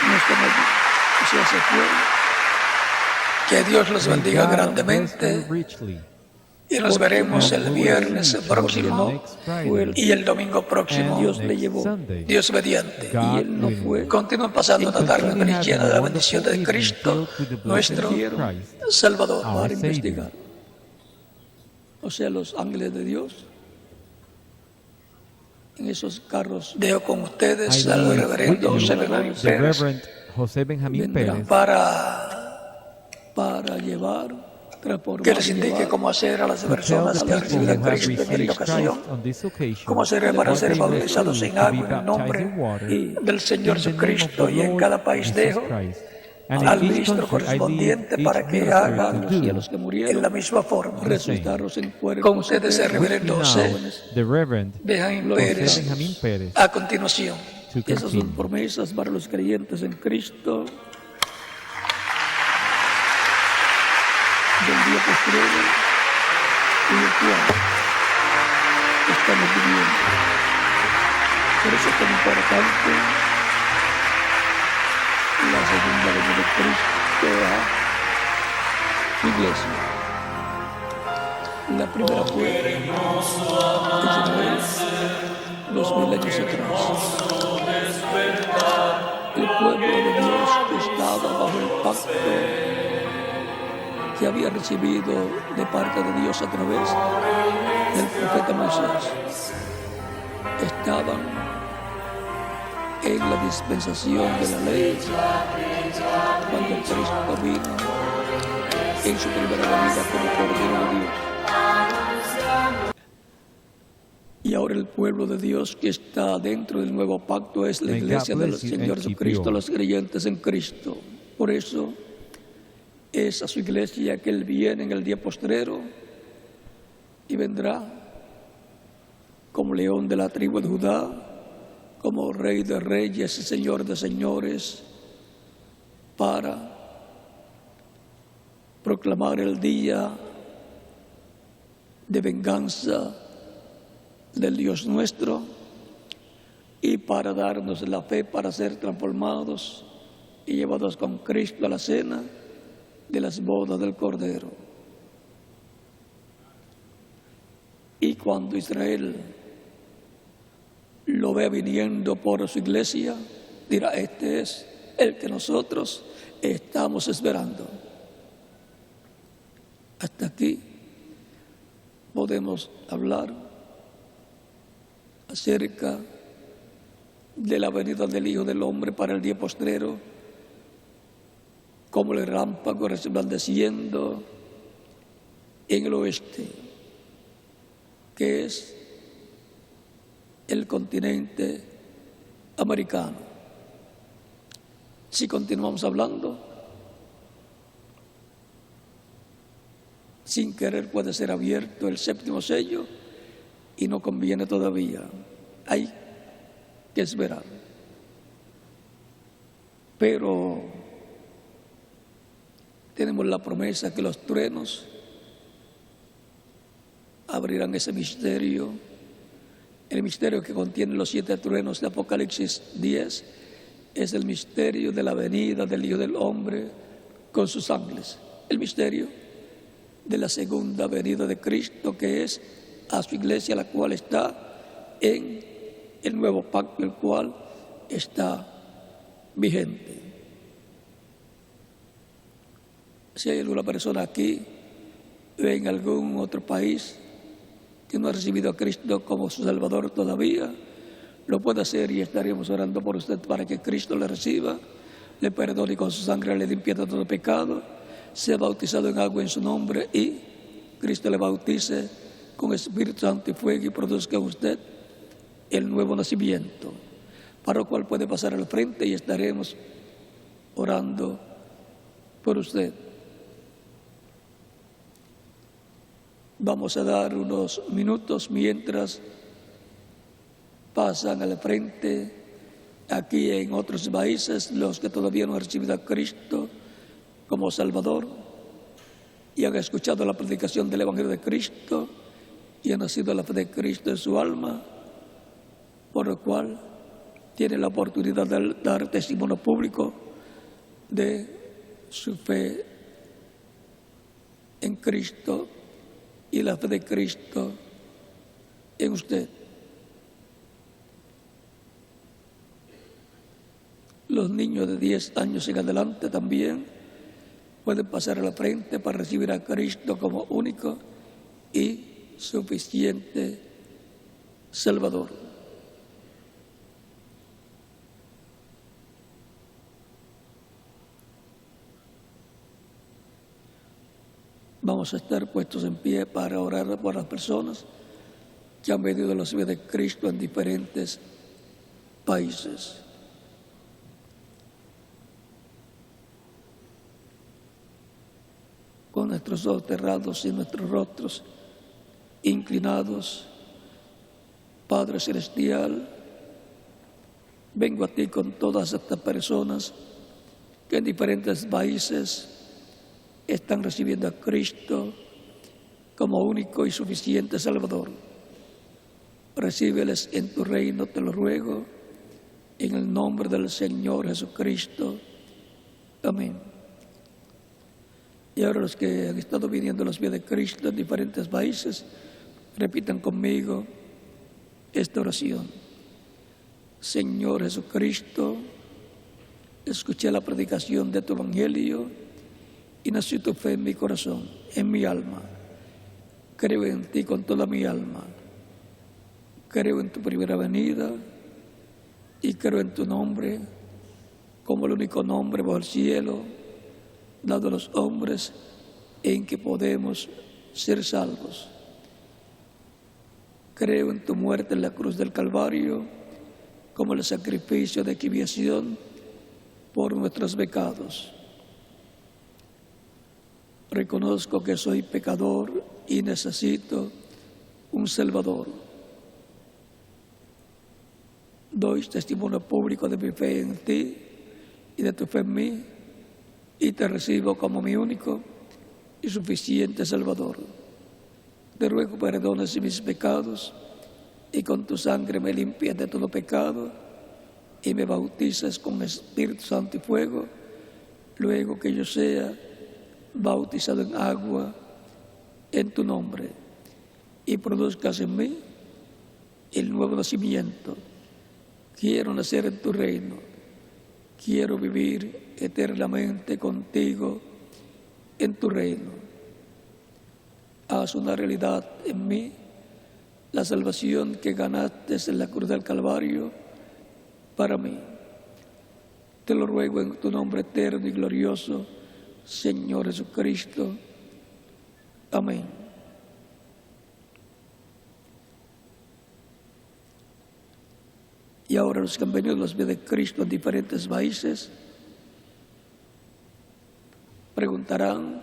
no están allí. O sea, se fueron. Que Dios los May bendiga God bless grandemente you richly. y nos veremos el viernes próximo Next Friday. y el domingo próximo, And Dios le next llevó. Sunday. Dios mediante. Y God él no willing. fue. Continúen pasando una tarde Continue feliz llena de la having a bendición de wonderful Cristo, evening filled with the nuestro blessings of Christ, Salvador. our Para Savior. investigar. O sea, los ángeles de Dios en esos carros Dejo con I ustedes al leave with reverendo you José Benjamín the Pérez Reverend José Benjamín vendrán Pérez, para llevar, transformar, que les indique llevar cómo hacer a las to tell personas the que han people recibido who a have Cristo en aquella received ocasión, Christ on this occasion, cómo hacer para what ser they must bautizados do en to agua be en el baptized nombre in water del Señor in the name of Jesucristo the y en Lord cada país Jesus dejo Christ. And al in each ministro country, I leave correspondiente each para que minister haga to y a do los que en murieron, la misma forma. resucitarlos en cuerpo. Con ustedes el with reverendo me José now, the Reverend Benjamín José Pérez Benjamín Pérez, a continuación. to Esas son continue. promesas para los creyentes en Cristo del día postrero y el cual estamos viviendo. Por eso es tan importante la segunda venida de Cristo a su iglesia. La primera fue Israel 2000 años atrás. El pueblo de Dios que estaba bajo el pacto que había recibido de parte de Dios a través del profeta Moisés. Estaban en la dispensación de la ley cuando Cristo vino en su primera venida como Cordero de Dios. Y ahora el pueblo de Dios que está dentro del nuevo pacto es la May God iglesia del bless you Señor and keep Jesucristo, you. los creyentes en Cristo. Por eso es a su iglesia que Él viene en el día postrero y vendrá como león de la tribu de Judá, como rey de reyes y señor de señores, para proclamar el día de venganza del Dios nuestro y para darnos la fe para ser transformados y llevados con Cristo a la cena de las bodas del Cordero. Y cuando Israel lo vea viniendo por su iglesia, dirá, este es el que nosotros estamos esperando. Hasta aquí podemos hablar acerca de la venida del Hijo del Hombre para el día postrero, como el relámpago resplandeciendo en el oeste, que es el continente americano. Si continuamos hablando, sin querer puede ser abierto el séptimo sello y no conviene todavía. Hay que esperar. Pero tenemos la promesa que los truenos abrirán ese misterio, el misterio que contiene los 7 truenos de Apocalipsis 10, es el misterio de la venida del Hijo del Hombre con sus ángeles, el misterio de la segunda venida de Cristo, que es a su iglesia, la cual está en el nuevo pacto, el cual está vigente. Si hay alguna persona aquí o en algún otro país que no ha recibido a Cristo como su Salvador todavía, lo puede hacer y estaríamos orando por usted para que Cristo le reciba, le perdone y con su sangre le limpie de todo pecado, sea bautizado en agua en su nombre y Cristo le bautice con Espíritu Santo y fuego y produzca en usted el nuevo nacimiento, para lo cual puede pasar al frente y estaremos orando por usted. Vamos a dar unos minutos mientras pasan al frente aquí en otros países los que todavía no han recibido a Cristo como Salvador y han escuchado la predicación del Evangelio de Cristo y han nacido la fe de Cristo en su alma, por lo cual tiene la oportunidad de dar testimonio público de su fe en Cristo y la fe de Cristo en usted. Los niños de 10 años en adelante también pueden pasar a la frente para recibir a Cristo como único y suficiente Salvador. Vamos a estar puestos en pie para orar por las personas que han venido a la ciudad de Cristo en diferentes países. Con nuestros ojos cerrados y nuestros rostros inclinados, Padre Celestial, vengo a ti con todas estas personas que en diferentes países están recibiendo a Cristo como único y suficiente Salvador. Recíbeles en tu reino, te lo ruego, en el nombre del Señor Jesucristo. Amén. Y ahora los que han estado viniendo a los pies de Cristo en diferentes países, repitan conmigo esta oración. Señor Jesucristo, escuché la predicación de tu Evangelio y nació tu fe en mi corazón, en mi alma. Creo en ti con toda mi alma. Creo en tu primera venida y creo en tu nombre como el único nombre bajo el cielo dado a los hombres en que podemos ser salvos. Creo en tu muerte en la cruz del Calvario como el sacrificio de expiación por nuestros pecados. Reconozco que soy pecador y necesito un Salvador. Doy testimonio público de mi fe en ti y de tu fe en mí, y te recibo como mi único y suficiente Salvador. Te ruego perdones mis pecados y con tu sangre me limpias de todo pecado y me bautices con Espíritu Santo y fuego, luego que yo sea bautizado en agua en tu nombre y produzcas en mí el nuevo nacimiento. Quiero nacer en tu reino, quiero vivir eternamente contigo en tu reino. Haz una realidad en mí la salvación que ganaste en la cruz del Calvario para mí. Te lo ruego en tu nombre eterno y glorioso, Señor Jesucristo. Amén. Y ahora los que han venido a los pies de Cristo en diferentes países preguntarán: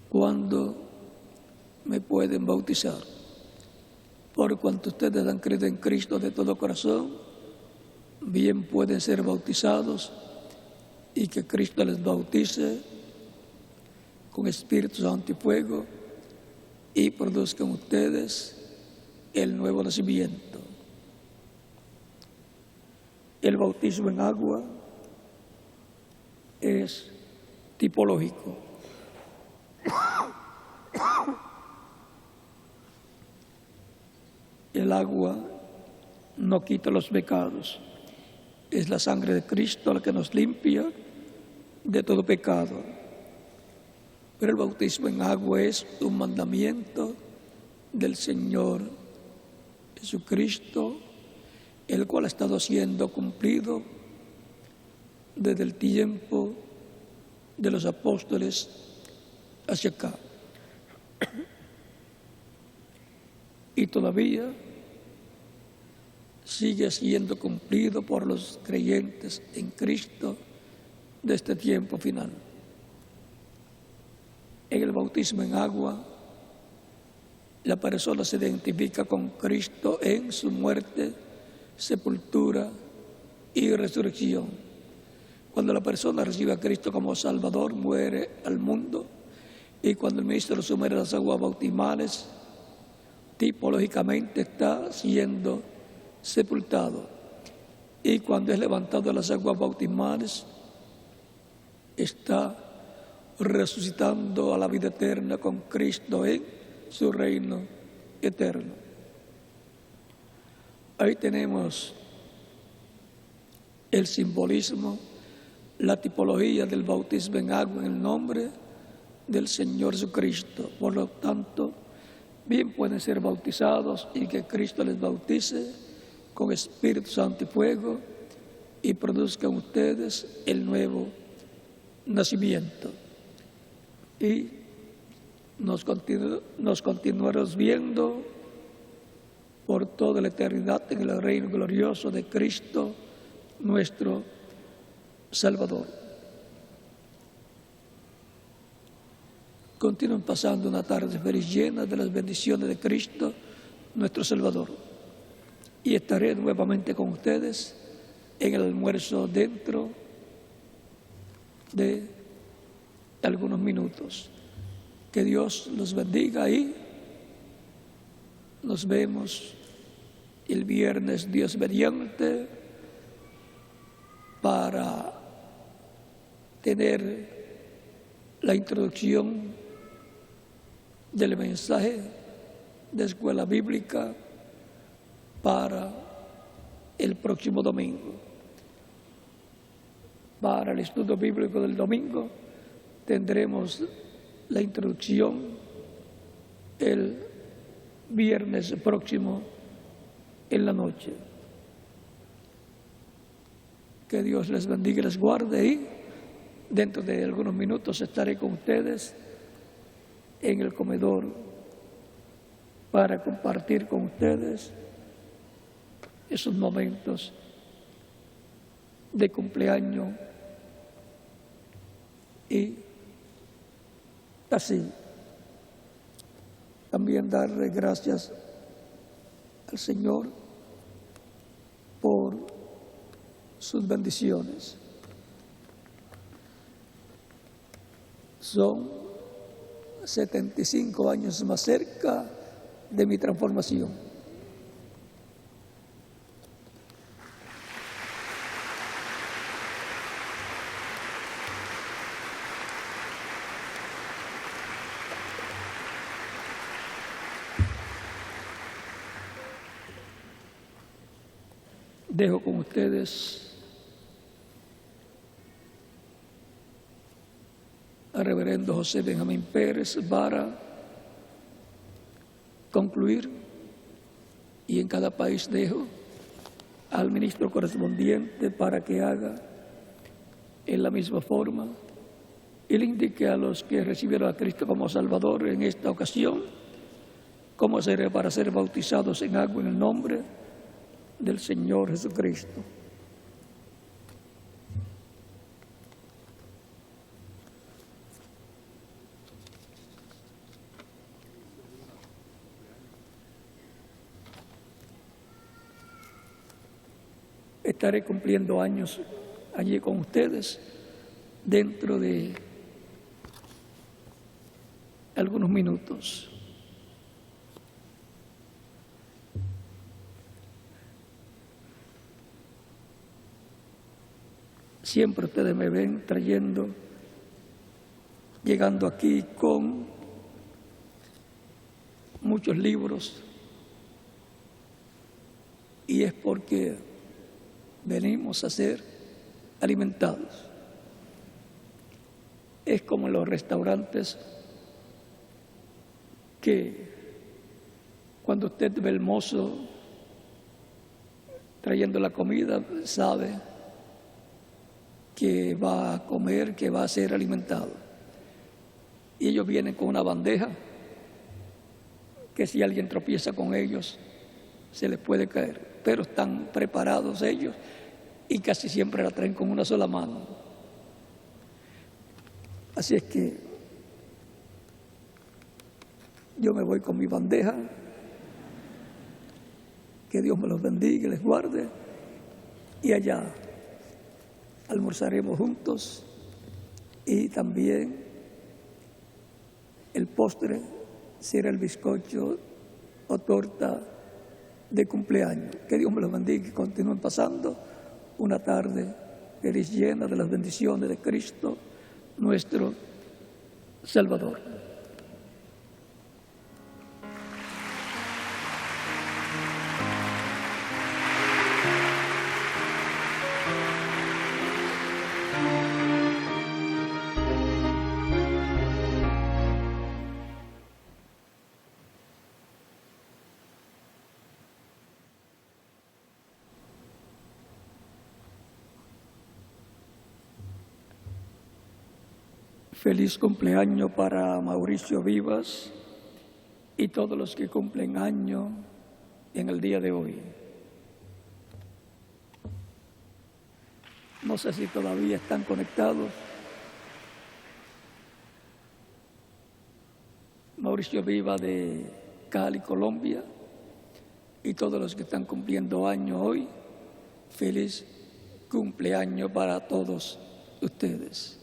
¿cuándo me pueden bautizar? Por cuanto ustedes han creído en Cristo de todo corazón, bien pueden ser bautizados y que Cristo les bautice con Espíritu Santo y fuego y produzcan ustedes el nuevo nacimiento. El bautismo en agua es tipológico. El agua no quita los pecados. Es la sangre de Cristo la que nos limpia de todo pecado. Pero el bautismo en agua es un mandamiento del Señor Jesucristo, el cual ha estado siendo cumplido desde el tiempo de los apóstoles hacia acá. Y todavía sigue siendo cumplido por los creyentes en Cristo de este tiempo final. En el bautismo en agua, la persona se identifica con Cristo en su muerte, sepultura y resurrección. Cuando la persona recibe a Cristo como Salvador, muere al mundo, y cuando el ministro lo sumerge en las aguas bautismales, tipológicamente está siendo sepultado. Y cuando es levantado de las aguas bautismales, está resucitando a la vida eterna con Cristo en su reino eterno. Ahí tenemos el simbolismo, la tipología del bautismo en agua en el nombre del Señor Jesucristo. Por lo tanto, bien pueden ser bautizados y que Cristo les bautice con Espíritu Santo y fuego y produzcan ustedes el nuevo nacimiento. Y nos continuaremos viendo por toda la eternidad en el reino glorioso de Cristo, nuestro Salvador. Continúen pasando una tarde feliz llena de las bendiciones de Cristo, nuestro Salvador. Y estaré nuevamente con ustedes en el almuerzo dentro de algunos minutos. Que Dios los bendiga y nos vemos el viernes, Dios mediante, para tener la introducción del mensaje de escuela bíblica para el próximo domingo. Para el estudio bíblico del domingo tendremos la introducción el viernes próximo en la noche. Que Dios les bendiga y les guarde, y dentro de algunos minutos estaré con ustedes en el comedor para compartir con ustedes esos momentos de cumpleaños y así también darle gracias al Señor por sus bendiciones. Son 75 años más cerca de mi transformación. Dejo con ustedes al reverendo José Benjamín Pérez para concluir, y en cada país dejo al ministro correspondiente para que haga en la misma forma y le indique a los que recibieron a Cristo como Salvador en esta ocasión cómo hacer para ser bautizados en agua en el nombre del Señor Jesucristo. Estaré cumpliendo años allí con ustedes dentro de algunos minutos. Siempre ustedes me ven llegando aquí con muchos libros, y es porque venimos a ser alimentados. Es como en los restaurantes que cuando usted ve el mozo trayendo la comida, sabe que va a comer, que va a ser alimentado. y ellos vienen con una bandeja que si alguien tropieza con ellos se les puede caer, pero están preparados ellos y casi siempre la traen con una sola mano. Así es que yo me voy con mi bandeja, que Dios me los bendiga y les guarde, y allá almorzaremos juntos y también el postre será el bizcocho o torta de cumpleaños. Que Dios me los bendiga y continúen pasando una tarde feliz, llena de las bendiciones de Cristo, nuestro Salvador. Feliz cumpleaños para Mauricio Vivas y todos los que cumplen año en el día de hoy. No sé si todavía están conectados. Mauricio Vivas de Cali, Colombia, y todos los que están cumpliendo año hoy, feliz cumpleaños para todos ustedes.